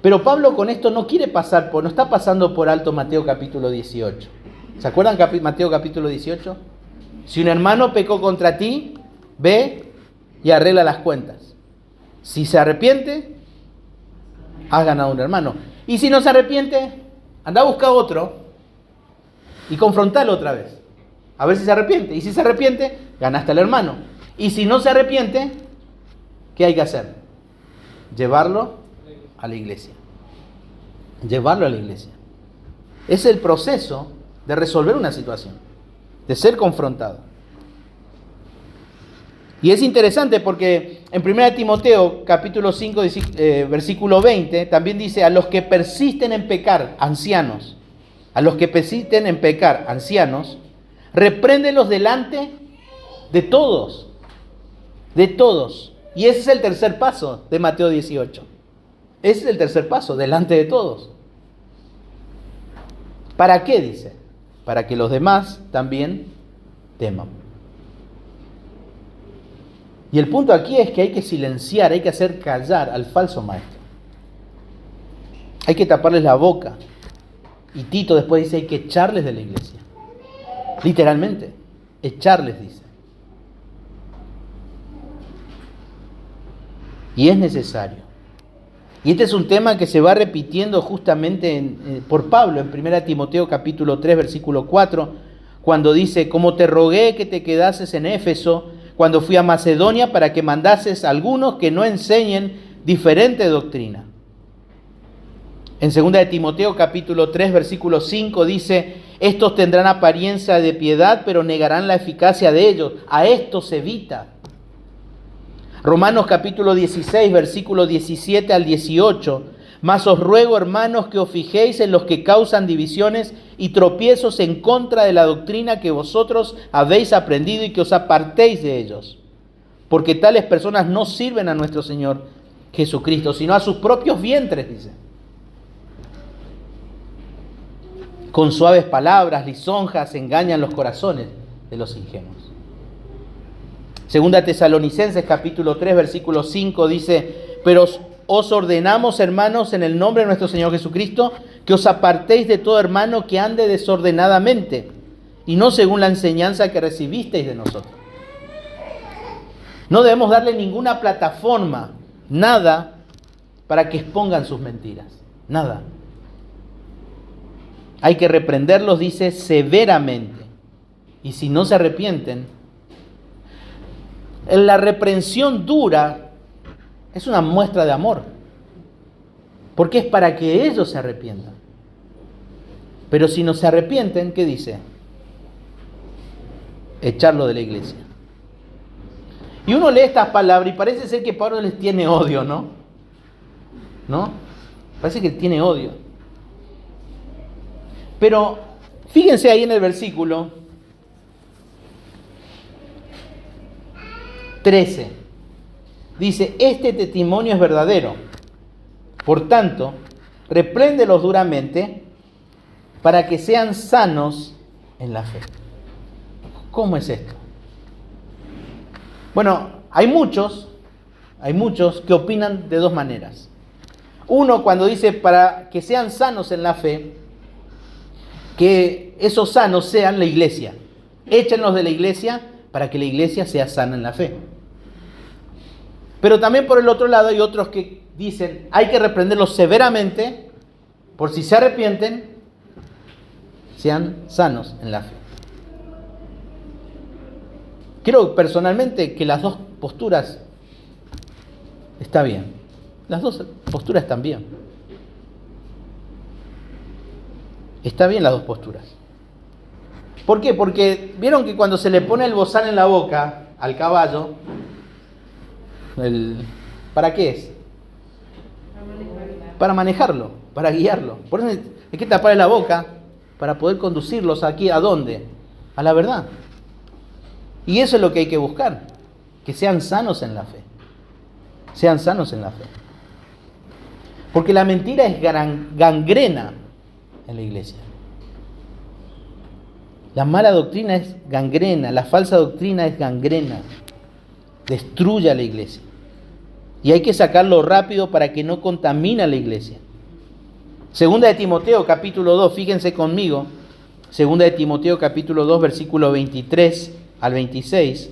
Pero Pablo con esto no está pasando por alto Mateo capítulo 18. ¿Se acuerdan Mateo capítulo 18? Si un hermano pecó contra ti, ve y arregla las cuentas. Si se arrepiente, has ganado un hermano. Y si no se arrepiente, anda a buscar otro y confrontalo otra vez. A ver si se arrepiente. Y si se arrepiente, ganaste al hermano. Y si no se arrepiente, ¿qué hay que hacer? Llevarlo a la iglesia. Llevarlo a la iglesia. Es el proceso de resolver una situación, de ser confrontado. Y es interesante porque en 1 Timoteo capítulo 5, versículo 20, también dice: a los que persisten en pecar, ancianos, repréndelos delante de todos. Y ese es el tercer paso de Mateo 18. Ese es el tercer paso, delante de todos. ¿Para qué? Dice: para que los demás también teman. Y el punto aquí es que hay que silenciar, hay que hacer callar al falso maestro. Hay que taparles la boca. Y Tito después dice: hay que echarles de la iglesia. Literalmente, echarles, dice. Y es necesario. Y este es un tema que se va repitiendo justamente por Pablo en 1 Timoteo capítulo 3, versículo 4, cuando dice: como te rogué que te quedases en Éfeso cuando fui a Macedonia, para que mandases a algunos que no enseñen diferente doctrina. En 2 Timoteo capítulo 3, versículo 5 dice: estos tendrán apariencia de piedad, pero negarán la eficacia de ellos. A estos evita. Romanos capítulo 16, versículo 17 al 18. Mas os ruego, hermanos, que os fijéis en los que causan divisiones y tropiezos en contra de la doctrina que vosotros habéis aprendido, y que os apartéis de ellos. Porque tales personas no sirven a nuestro Señor Jesucristo, sino a sus propios vientres, dice. Con suaves palabras, lisonjas, engañan los corazones de los ingenuos. Segunda Tesalonicenses capítulo 3, versículo 5 dice: pero os ordenamos, hermanos, en el nombre de nuestro Señor Jesucristo, que os apartéis de todo hermano que ande desordenadamente, y no según la enseñanza que recibisteis de nosotros. No debemos darle ninguna plataforma, nada, para que expongan sus mentiras. Nada. Hay que reprenderlos, dice, severamente. Y si no se arrepienten, la reprensión dura es una muestra de amor, porque es para que ellos se arrepientan. Pero si no se arrepienten, ¿qué dice? Echarlo de la iglesia. Y uno lee estas palabras y parece ser que Pablo les tiene odio, ¿no? ¿No? Parece que tiene odio. Pero fíjense ahí en el versículo 13. Dice: este testimonio es verdadero. Por tanto, repréndelos duramente para que sean sanos en la fe. ¿Cómo es esto? Bueno, hay muchos que opinan de dos maneras. Uno, cuando dice para que sean sanos en la fe, que esos sanos sean la iglesia. Échenlos de la iglesia para que la iglesia sea sana en la fe. Pero también por el otro lado hay otros que dicen: hay que reprenderlos severamente, por si se arrepienten, sean sanos en la fe. Creo personalmente que las dos posturas están bien. Las dos posturas están bien. Está bien las dos posturas. ¿Por qué? Porque vieron que cuando se le pone el bozal en la boca al caballo, ¿para qué es? Para manejarlo, para guiarlo. Por eso hay que taparle la boca para poder conducirlos aquí, ¿a dónde? A la verdad. Y eso es lo que hay que buscar, que sean sanos en la fe. Sean sanos en la fe. Porque la mentira es gangrena en la iglesia. La mala doctrina es gangrena, la falsa doctrina es gangrena. Destruye a la iglesia. Y hay que sacarlo rápido para que no contamine a la iglesia. Segunda de Timoteo, capítulo 2, fíjense conmigo. Segunda de Timoteo, capítulo 2, versículo 23 al 26.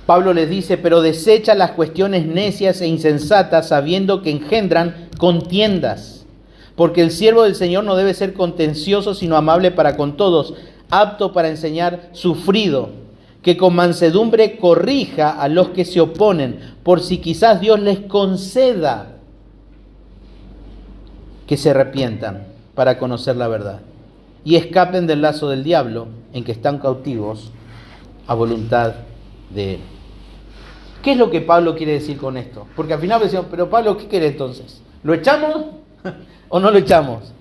Pablo les dice, pero desecha las cuestiones necias e insensatas, sabiendo que engendran contiendas. Porque el siervo del Señor no debe ser contencioso, sino amable para con todos, apto para enseñar, sufrido, que con mansedumbre corrija a los que se oponen, por si quizás Dios les conceda que se arrepientan para conocer la verdad y escapen del lazo del diablo en que están cautivos a voluntad de él. ¿Qué es lo que Pablo quiere decir con esto? Porque al final decimos, pero Pablo, ¿qué quiere entonces? ¿Lo echamos o no lo echamos?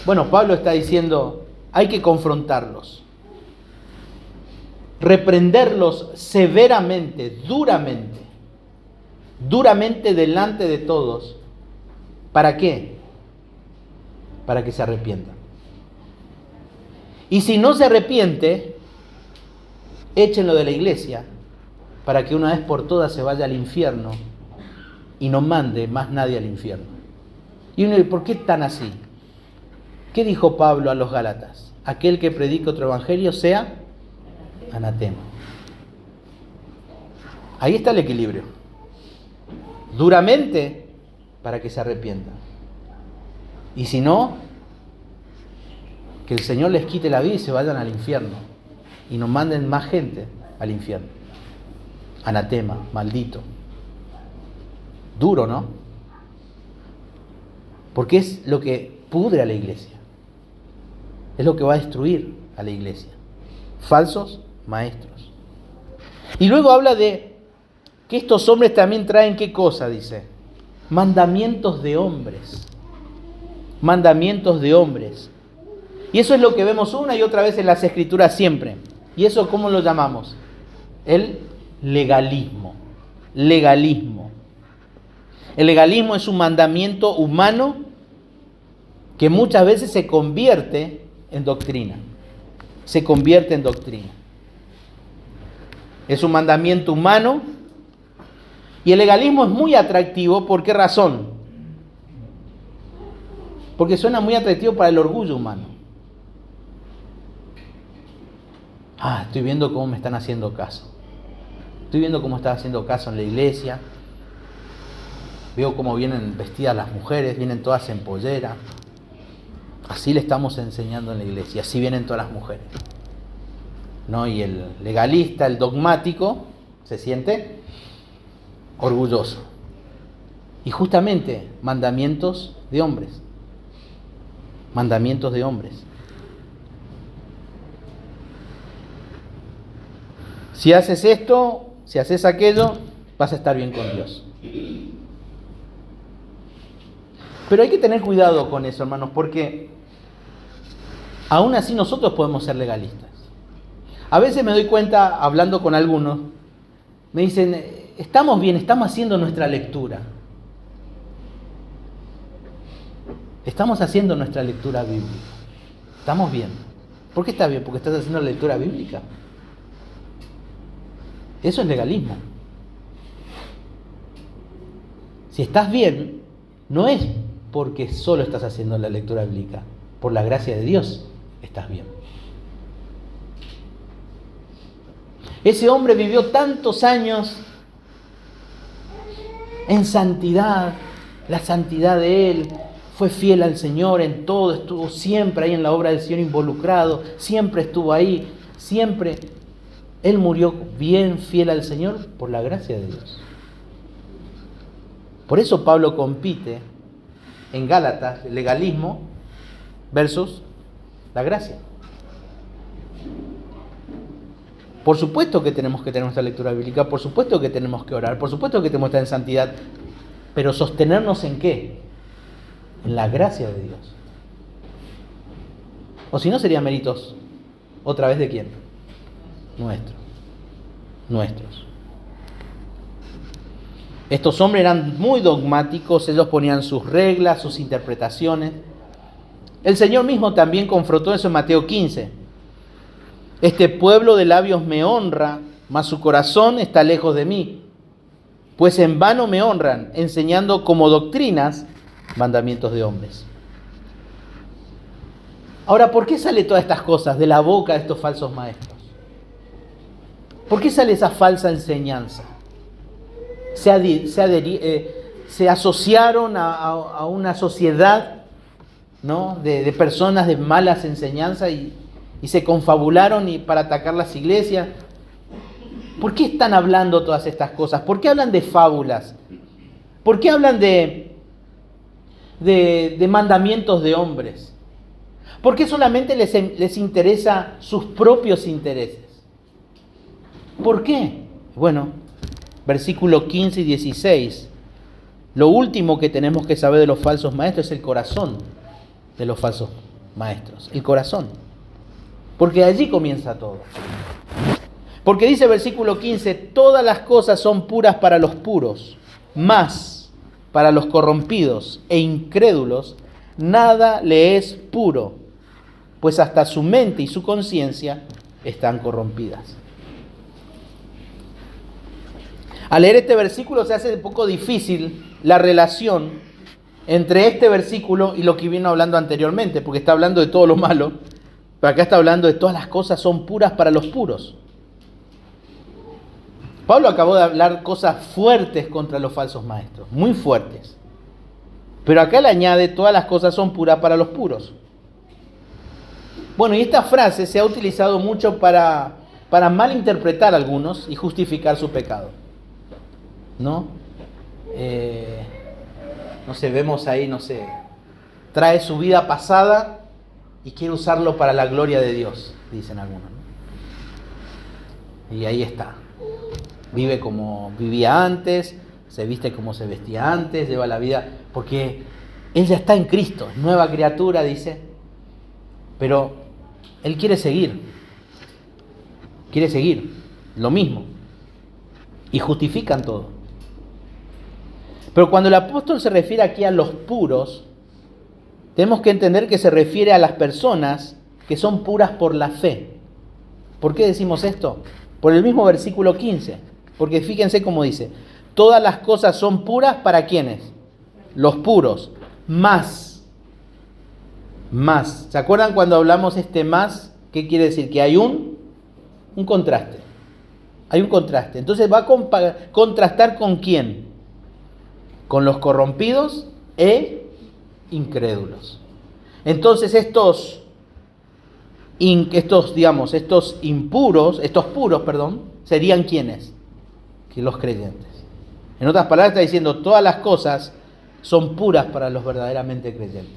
Bueno, Pablo está diciendo, hay que confrontarlos, reprenderlos severamente, duramente delante de todos. ¿Para qué? Para que se arrepientan. Y si no se arrepiente, échenlo de la iglesia para que una vez por todas se vaya al infierno y no mande más nadie al infierno. Y uno dice, ¿por qué tan así? ¿Qué dijo Pablo a los Gálatas? Aquel que predica otro evangelio sea anatema. Ahí está el equilibrio. Duramente para que se arrepientan. Y si no, que el Señor les quite la vida y se vayan al infierno. Y no manden más gente al infierno. Anatema, maldito. Duro, ¿no? Porque es lo que pudre a la iglesia. Es lo que va a destruir a la iglesia. Falsos maestros. Y luego habla de que estos hombres también traen, ¿qué cosa? Dice, mandamientos de hombres. Mandamientos de hombres. Y eso es lo que vemos una y otra vez en las Escrituras siempre. ¿Y eso cómo lo llamamos? El legalismo. Legalismo. El legalismo es un mandamiento humano que muchas veces se convierte en doctrina. Se convierte en doctrina. Es un mandamiento humano y el legalismo es muy atractivo. ¿Por qué razón? Porque suena muy atractivo para el orgullo humano. Estoy viendo cómo me están haciendo caso. Estoy viendo cómo están haciendo caso en la iglesia. Veo cómo vienen vestidas las mujeres, vienen todas en pollera. Así le estamos enseñando en la iglesia, así vienen todas las mujeres. ¿No? Y el legalista, el dogmático, se siente orgulloso. Y justamente, mandamientos de hombres. Mandamientos de hombres. Si haces esto, si haces aquello, vas a estar bien con Dios. Pero hay que tener cuidado con eso, hermanos, porque aún así nosotros podemos ser legalistas. A veces me doy cuenta, hablando con algunos, me dicen, estamos bien, estamos haciendo nuestra lectura. Estamos haciendo nuestra lectura bíblica. Estamos bien. ¿Por qué está bien? Porque estás haciendo la lectura bíblica. Eso es legalismo. Si estás bien, no es porque solo estás haciendo la lectura bíblica. Por la gracia de Dios, estás bien. Ese hombre vivió tantos años en santidad, la santidad de él, fue fiel al Señor en todo, estuvo siempre ahí en la obra del Señor involucrado, siempre estuvo ahí, siempre. Él murió bien fiel al Señor por la gracia de Dios. Por eso Pablo compite en Gálatas, el legalismo, versus la gracia. Por supuesto que tenemos que tener nuestra lectura bíblica, por supuesto que tenemos que orar, por supuesto que tenemos que estar en santidad, pero ¿sostenernos en qué? En la gracia de Dios. O si no, serían méritos, ¿otra vez de quién? Nuestros. Estos hombres eran muy dogmáticos, ellos ponían sus reglas, sus interpretaciones. El Señor mismo también confrontó eso en Mateo 15. Este pueblo de labios me honra, mas su corazón está lejos de mí. Pues en vano me honran, enseñando como doctrinas mandamientos de hombres. Ahora, ¿por qué sale todas estas cosas de la boca de estos falsos maestros? ¿Por qué sale esa falsa enseñanza? Se asociaron a una sociedad, ¿no?, de personas de malas enseñanzas y se confabularon para atacar las iglesias. ¿Por qué están hablando todas estas cosas? ¿Por qué hablan de fábulas? ¿Por qué hablan de mandamientos de hombres? ¿Por qué solamente les interesa sus propios intereses? ¿Por qué? Bueno, versículos 15 y 16. Lo último que tenemos que saber de los falsos maestros es el corazón de los falsos maestros. El corazón. Porque allí comienza todo. Porque dice el versículo 15, todas las cosas son puras para los puros, mas para los corrompidos e incrédulos nada le es puro, pues hasta su mente y su conciencia están corrompidas. Al leer este versículo se hace un poco difícil la relación entre este versículo y lo que vino hablando anteriormente, porque está hablando de todo lo malo, pero acá está hablando de todas las cosas son puras para los puros. Pablo acabó de hablar cosas fuertes contra los falsos maestros, muy fuertes. Pero acá le añade, todas las cosas son puras para los puros. Bueno, y esta frase se ha utilizado mucho para malinterpretar a algunos y justificar su pecado. ¿No? Vemos ahí, trae su vida pasada y quiere usarlo para la gloria de Dios, dicen algunos, ¿no? Y ahí está. Vive como vivía antes, se viste como se vestía antes, lleva la vida, porque él ya está en Cristo, nueva criatura, dice, pero él quiere seguir lo mismo, y justifican todo. Pero cuando el apóstol se refiere aquí a los puros, tenemos que entender que se refiere a las personas que son puras por la fe. ¿Por qué decimos esto? Por el mismo versículo 15. Porque fíjense cómo dice, todas las cosas son puras ¿para quiénes? Los puros. Más. ¿Se acuerdan cuando hablamos más? ¿Qué quiere decir? Que hay un contraste. Hay un contraste. Entonces va a contrastar ¿con quién? Con los corrompidos e incrédulos. Entonces estos puros, serían ¿quiénes? Que los creyentes. En otras palabras está diciendo, todas las cosas son puras para los verdaderamente creyentes.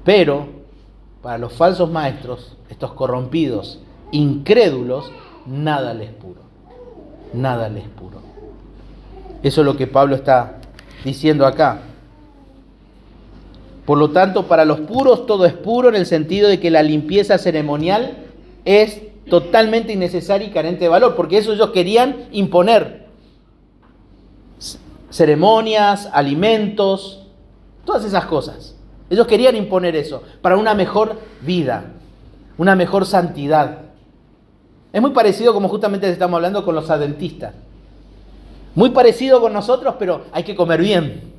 Pero para los falsos maestros, estos corrompidos, incrédulos, nada les es puro. Nada les es puro. Eso es lo que Pablo está diciendo acá. Por lo tanto, para los puros todo es puro en el sentido de que la limpieza ceremonial es totalmente innecesaria y carente de valor, porque eso ellos querían imponer. Ceremonias, alimentos, todas esas cosas. Ellos querían imponer eso para una mejor vida, una mejor santidad. Es muy parecido, como justamente estamos hablando, con los adventistas. Muy parecido con nosotros, pero hay que comer bien.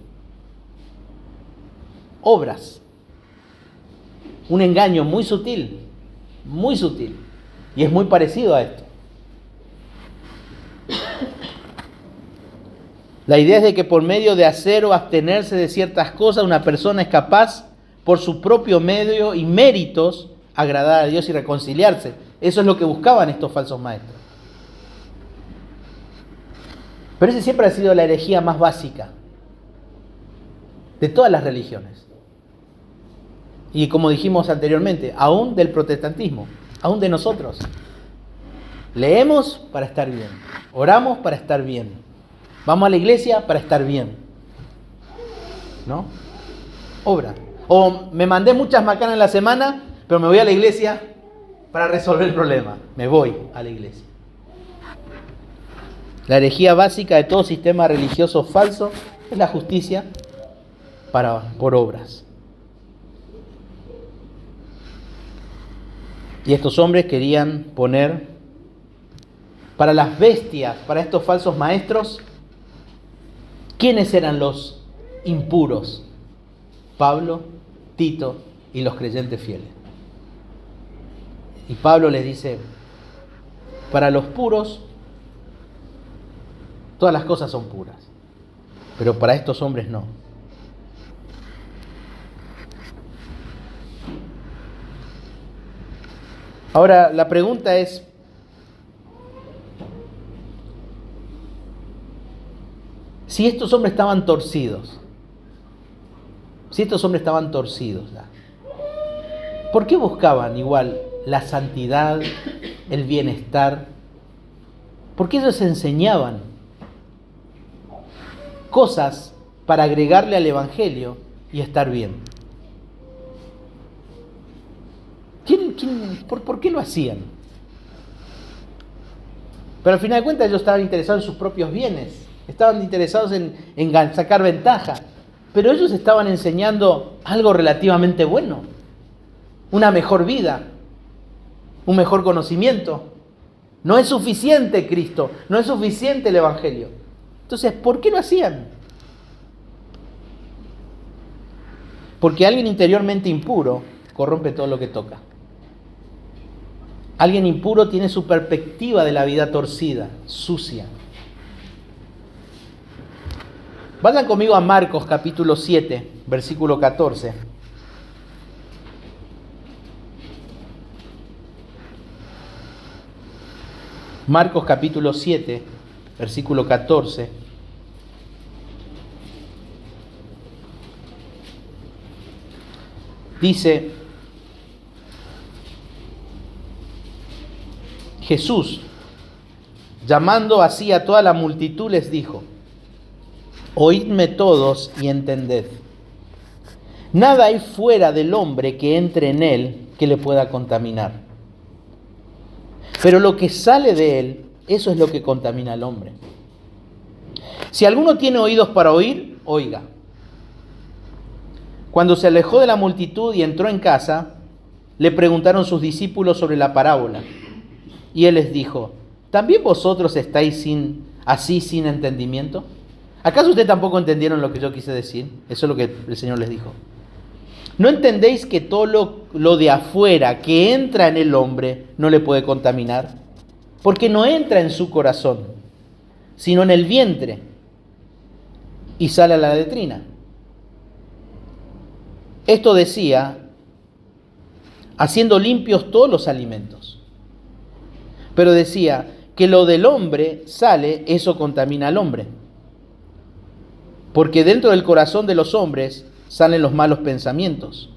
Obras. Un engaño muy sutil. Y es muy parecido a esto. La idea es de que por medio de hacer o abstenerse de ciertas cosas, una persona es capaz, por su propio medio y méritos, agradar a Dios y reconciliarse. Eso es lo que buscaban estos falsos maestros. Pero esa siempre ha sido la herejía más básica de todas las religiones. Y como dijimos anteriormente, aún del protestantismo, aún de nosotros. Leemos para estar bien, oramos para estar bien, vamos a la iglesia para estar bien, ¿no? Obra. O me mandé muchas macanas en la semana, pero me voy a la iglesia para resolver el problema. Me voy a la iglesia. La herejía básica de todo sistema religioso falso es la justicia por obras. Y estos hombres querían poner para las bestias, para estos falsos maestros, ¿quiénes eran los impuros? Pablo, Tito y los creyentes fieles. Y Pablo les dice, para los puros, todas las cosas son puras, pero para estos hombres no. Ahora, la pregunta es, si estos hombres estaban torcidos, ¿por qué buscaban igual la santidad, el bienestar? ¿Por qué ellos enseñaban cosas para agregarle al Evangelio y estar bien? ¿Por qué lo hacían? Pero al final de cuentas ellos estaban interesados en sus propios bienes, estaban interesados en sacar ventaja, pero ellos estaban enseñando algo relativamente bueno, una mejor vida, un mejor conocimiento. No es suficiente Cristo, no es suficiente el Evangelio. Entonces, ¿por qué lo hacían? Porque alguien interiormente impuro corrompe todo lo que toca. Alguien impuro tiene su perspectiva de la vida torcida, sucia. Vayan conmigo a Marcos capítulo 7, versículo 14. Marcos capítulo 7, versículo 14. Dice, Jesús, llamando así a toda la multitud, les dijo, oídme todos y entended. Nada hay fuera del hombre que entre en él que le pueda contaminar. Pero lo que sale de él, eso es lo que contamina al hombre. Si alguno tiene oídos para oír, oiga. Cuando se alejó de la multitud y entró en casa, le preguntaron sus discípulos sobre la parábola. Y él les dijo, ¿también vosotros estáis así sin entendimiento? ¿Acaso ustedes tampoco entendieron lo que yo quise decir? Eso es lo que el Señor les dijo. ¿No entendéis que todo lo de afuera que entra en el hombre no le puede contaminar? Porque no entra en su corazón, sino en el vientre y sale a la letrina. Esto decía, haciendo limpios todos los alimentos. Pero decía que lo del hombre sale, eso contamina al hombre. Porque dentro del corazón de los hombres salen los malos pensamientos,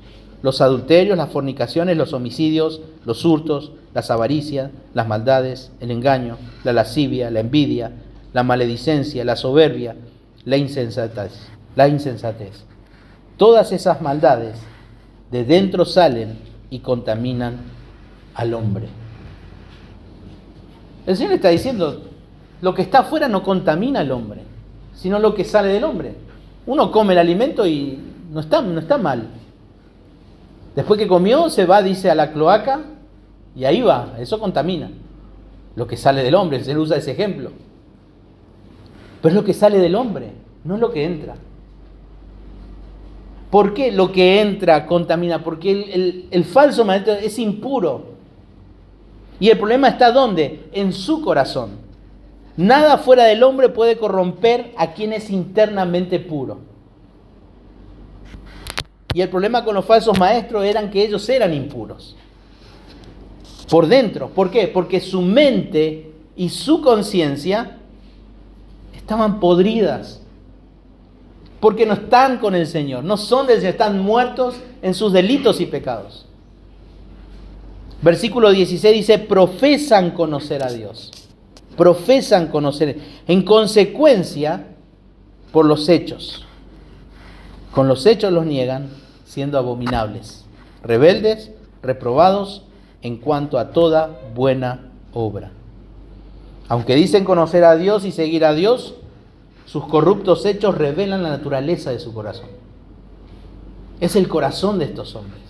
los adulterios, las fornicaciones, los homicidios, los hurtos, las avaricias, las maldades, el engaño, la lascivia, la envidia, la maledicencia, la soberbia, la insensatez. Todas esas maldades de dentro salen y contaminan al hombre. El Señor está diciendo, lo que está afuera no contamina al hombre, sino lo que sale del hombre. Uno come el alimento y no está mal. Después que comió, se va, dice, a la cloaca y ahí va, eso contamina. Lo que sale del hombre, el Señor usa ese ejemplo. Pero es lo que sale del hombre, no es lo que entra. ¿Por qué lo que entra contamina? Porque el falso maestro es impuro. Y el problema está ¿dónde? En su corazón. Nada fuera del hombre puede corromper a quien es internamente puro. Y el problema con los falsos maestros eran que ellos eran impuros. Por dentro. ¿Por qué? Porque su mente y su conciencia estaban podridas porque no están con el Señor, no son del Señor, están muertos en sus delitos y pecados. Versículo 16 dice, profesan conocer a Dios. Profesan conocer. En consecuencia, por los hechos. Con los hechos los niegan, siendo abominables, rebeldes, reprobados en cuanto a toda buena obra. Aunque dicen conocer a Dios y seguir a Dios, sus corruptos hechos revelan la naturaleza de su corazón. Es el corazón de estos hombres.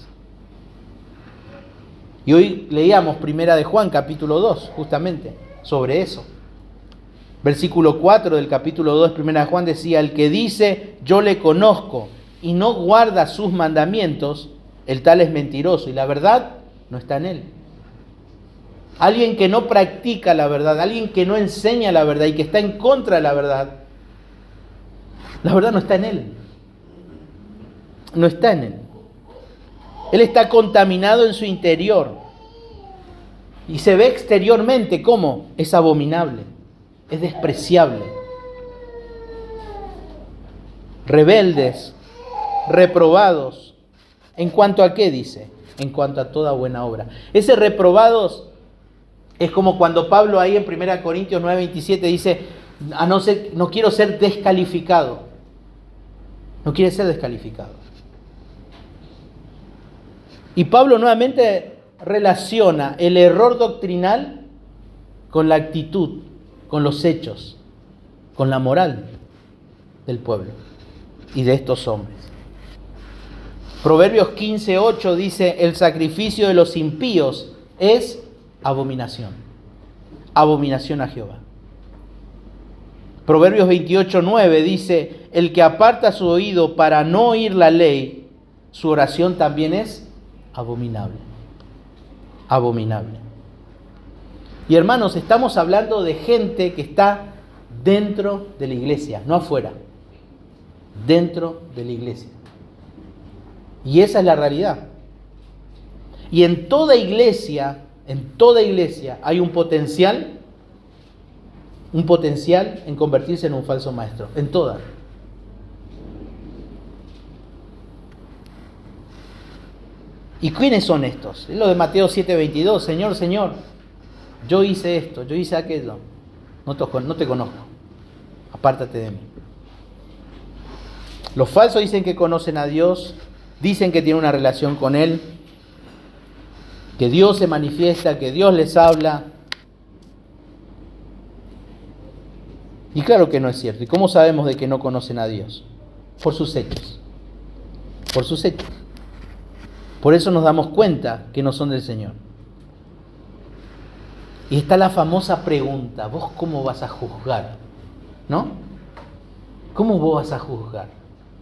Y hoy leíamos Primera de Juan, capítulo 2, justamente, sobre eso. Versículo 4 del capítulo 2, Primera de Juan decía, el que dice, yo le conozco, y no guarda sus mandamientos, el tal es mentiroso, y la verdad no está en él. Alguien que no practica la verdad, alguien que no enseña la verdad y que está en contra de la verdad no está en él. No está en él. Él está contaminado en su interior. Y se ve exteriormente como es abominable, es despreciable. Rebeldes, reprobados. ¿En cuanto a qué dice? En cuanto a toda buena obra. Ese reprobados es como cuando Pablo ahí en 1 Corintios 9:27 dice, no quiero ser descalificado. No quiere ser descalificado. Y Pablo nuevamente relaciona el error doctrinal con la actitud, con los hechos, con la moral del pueblo y de estos hombres. Proverbios 15:8 dice, el sacrificio de los impíos es abominación. Abominación a Jehová. Proverbios 28:9 dice, el que aparta su oído para no oír la ley, su oración también es abominable. Abominable. Y hermanos, estamos hablando de gente que está dentro de la iglesia, no afuera. Dentro de la iglesia. Y esa es la realidad. Y en toda iglesia hay un potencial en convertirse en un falso maestro. En toda. ¿Y quiénes son estos? Es lo de Mateo 7:22. Señor, Señor, yo hice esto, yo hice aquello. No te conozco. Apártate de mí. Los falsos dicen que conocen a Dios, dicen que tienen una relación con Él, que Dios se manifiesta, que Dios les habla. Y claro que no es cierto. ¿Y cómo sabemos de que no conocen a Dios? Por sus hechos. Por sus hechos. Por eso nos damos cuenta que no son del Señor. Y está la famosa pregunta, ¿vos cómo vas a juzgar? ¿No? ¿Cómo vos vas a juzgar?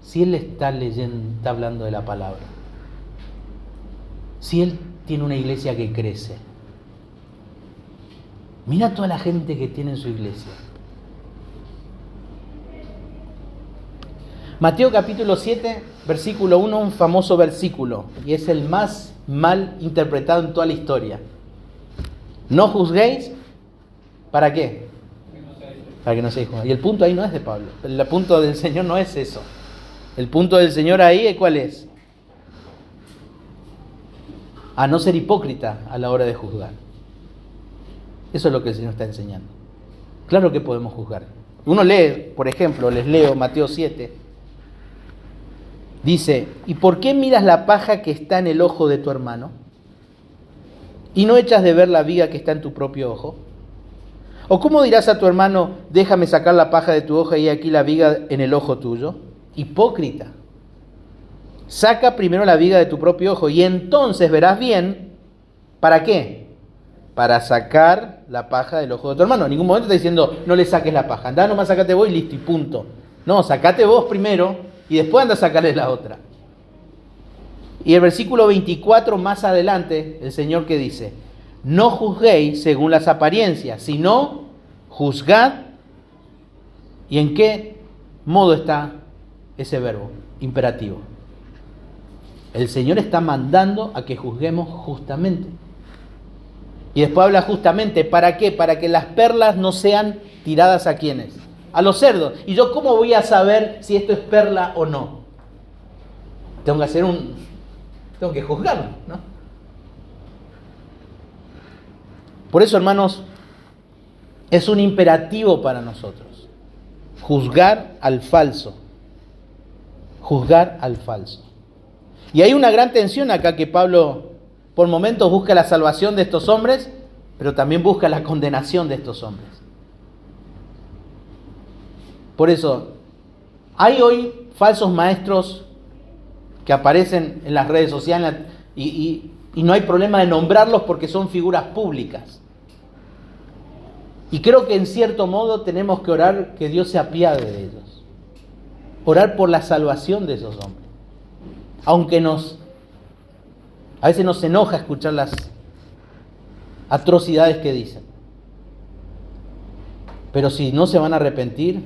Si Él está leyendo, está hablando de la palabra. Si Él tiene una iglesia que crece. Mira toda la gente que tiene en su iglesia. Mateo capítulo 7, versículo 1, un famoso versículo, y es el más mal interpretado en toda la historia. No juzguéis, ¿para qué? Para que no seáis juzgados. Y el punto ahí no es de Pablo, el punto del Señor no es eso. El punto del Señor ahí, ¿cuál es? A no ser hipócrita a la hora de juzgar. Eso es lo que el Señor está enseñando. Claro que podemos juzgar. Uno lee, por ejemplo, les leo Mateo 7. Dice, ¿y por qué miras la paja que está en el ojo de tu hermano? ¿Y no echas de ver la viga que está en tu propio ojo? ¿O cómo dirás a tu hermano, déjame sacar la paja de tu ojo y aquí la viga en el ojo tuyo? Hipócrita. Saca primero la viga de tu propio ojo y entonces verás bien. ¿Para qué? Para sacar la paja del ojo de tu hermano. En ningún momento está diciendo, no le saques la paja. Andá nomás, sacate vos y listo, y punto. No, sacate vos primero y después anda a sacarle la otra. Y el versículo 24 más adelante, el Señor que dice, no juzguéis según las apariencias, sino juzgad. ¿Y en qué modo está ese verbo? Imperativo. El Señor está mandando a que juzguemos justamente. Y después habla justamente, ¿para qué? Para que las perlas no sean tiradas a quienes. a los cerdos. ¿Y yo cómo voy a saber si esto es perla o no? Tengo que juzgarlo, ¿no? Por eso, hermanos, es un imperativo para nosotros juzgar al falso. Juzgar al falso. Y hay una gran tensión acá que Pablo por momentos busca la salvación de estos hombres, pero también busca la condenación de estos hombres. Por eso, hay hoy falsos maestros que aparecen en las redes sociales y no hay problema de nombrarlos porque son figuras públicas. Y creo que en cierto modo tenemos que orar que Dios se apiade de ellos. Orar por la salvación de esos hombres. Aunque a veces nos enoja escuchar las atrocidades que dicen. Pero si no se van a arrepentir,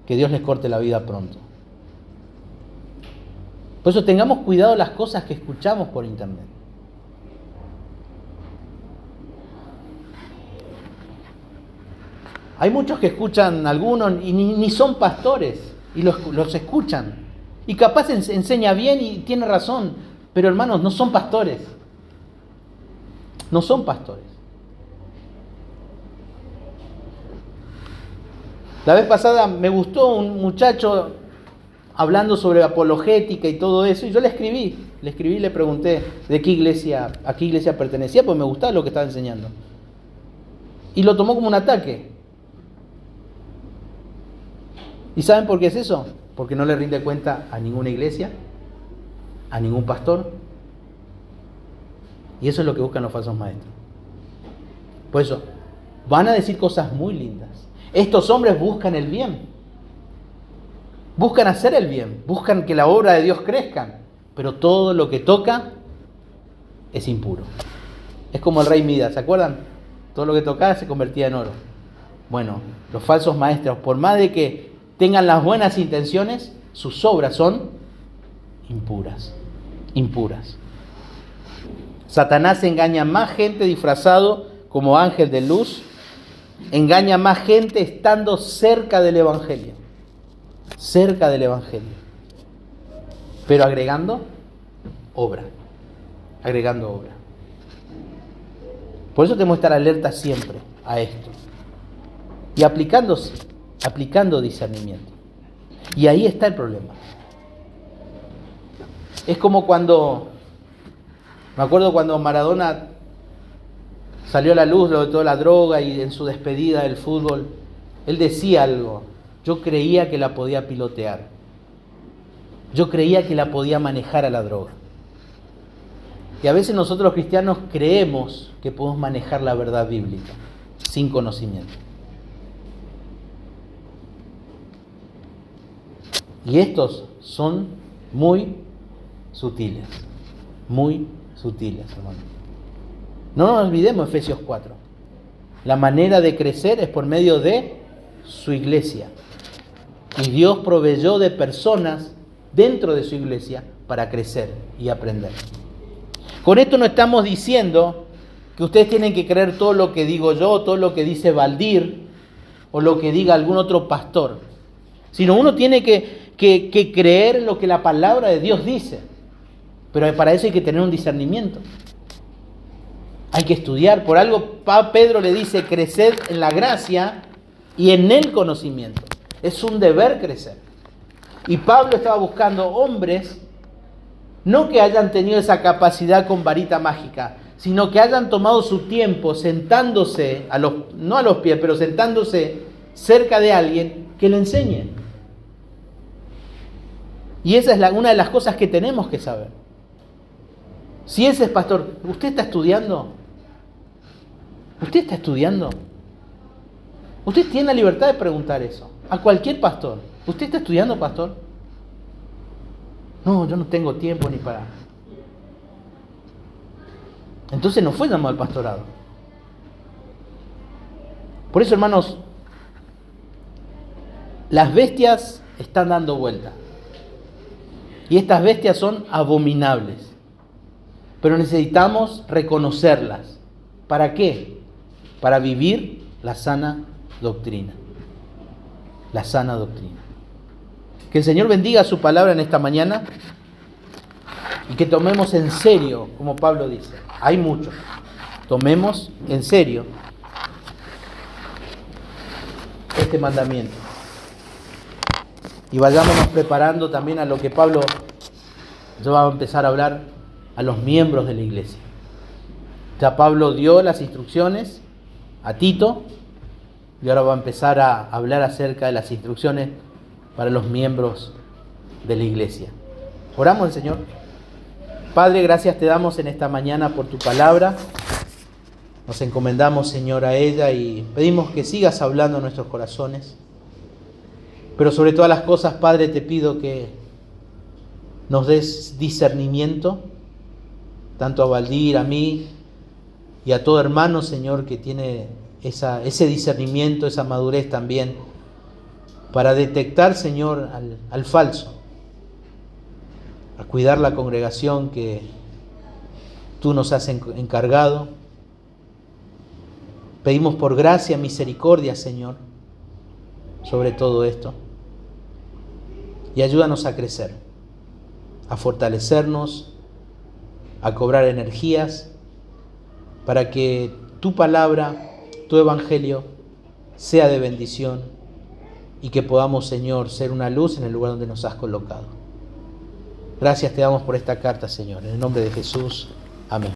que Dios les corte la vida pronto. Por eso tengamos cuidado de las cosas que escuchamos por internet. Hay muchos que escuchan algunos y ni son pastores y los escuchan. Y capaz enseña bien y tiene razón, pero hermanos, no son pastores. No son pastores. La vez pasada me gustó un muchacho hablando sobre apologética y todo eso, y yo le escribí y le pregunté a qué iglesia pertenecía, porque me gustaba lo que estaba enseñando. Y lo tomó como un ataque. ¿Y saben por qué es eso? Porque no le rinde cuenta a ninguna iglesia, a ningún pastor. Y eso es lo que buscan los falsos maestros. Por eso, van a decir cosas muy lindas. Estos hombres buscan el bien. Buscan hacer el bien. Buscan que la obra de Dios crezca. Pero todo lo que toca es impuro. Es como el rey Midas, ¿se acuerdan? Todo lo que tocaba se convertía en oro. Bueno, los falsos maestros, por más de que tengan las buenas intenciones, sus obras son impuras. Impuras. Satanás engaña más gente disfrazado como ángel de luz, engaña más gente estando cerca del Evangelio. Cerca del Evangelio. Pero agregando obra. Agregando obra. Por eso tenemos que estar alerta siempre a esto. Y aplicando discernimiento. Y ahí está el problema. Es como me acuerdo cuando Maradona salió a la luz lo de toda la droga y en su despedida del fútbol, él decía algo: yo creía que la podía pilotear, yo creía que la podía manejar a la droga. Y a veces nosotros los cristianos creemos que podemos manejar la verdad bíblica sin conocimiento. Y estos son muy sutiles, hermano. No nos olvidemos Efesios 4. La manera de crecer es por medio de su iglesia. Y Dios proveyó de personas dentro de su iglesia para crecer y aprender. Con esto no estamos diciendo que ustedes tienen que creer todo lo que digo yo, todo lo que dice Valdir o lo que diga algún otro pastor. Sino uno tiene que creer lo que la palabra de Dios dice. Pero para eso hay que tener un discernimiento. Hay que estudiar. Por algo Pedro le dice: creced en la gracia y en el conocimiento. Es un deber crecer. Y Pablo estaba buscando hombres, no que hayan tenido esa capacidad con varita mágica, sino que hayan tomado su tiempo sentándose, no a los pies, pero sentándose cerca de alguien que le enseñe. Y esa es una de las cosas que tenemos que saber. Si ese es pastor, ¿usted está estudiando? ¿Usted está estudiando? Usted tiene la libertad de preguntar eso a cualquier pastor. ¿Usted está estudiando, pastor? No, yo no tengo tiempo ni para... Entonces no fue llamado al pastorado. Por eso, hermanos, las bestias están dando vuelta. Y estas bestias son abominables. Pero necesitamos reconocerlas. ¿Para qué? Para vivir la sana doctrina. la sana doctrina. Que el Señor bendiga su palabra en esta mañana y que tomemos en serio, como Pablo dice, hay mucho, tomemos en serio este mandamiento. Y vayámonos preparando también a lo que Pablo ya va a empezar a hablar a los miembros de la iglesia. Ya Pablo dio las instrucciones a Tito y ahora va a empezar a hablar acerca de las instrucciones para los miembros de la iglesia. Oramos al Señor. Padre, gracias te damos en esta mañana por tu palabra. Nos encomendamos, Señor, a ella y pedimos que sigas hablando en nuestros corazones. Pero sobre todas las cosas, Padre, te pido que nos des discernimiento, tanto a Valdir, a mí y a todo hermano, Señor, que tiene ese discernimiento, esa madurez también, para detectar, Señor, al falso, a cuidar la congregación que tú nos has encargado. Pedimos por gracia, misericordia, Señor, sobre todo esto. Y ayúdanos a crecer, a fortalecernos, a cobrar energías, para que tu palabra, tu evangelio, sea de bendición y que podamos, Señor, ser una luz en el lugar donde nos has colocado. Gracias te damos por esta carta, Señor. En el nombre de Jesús. Amén.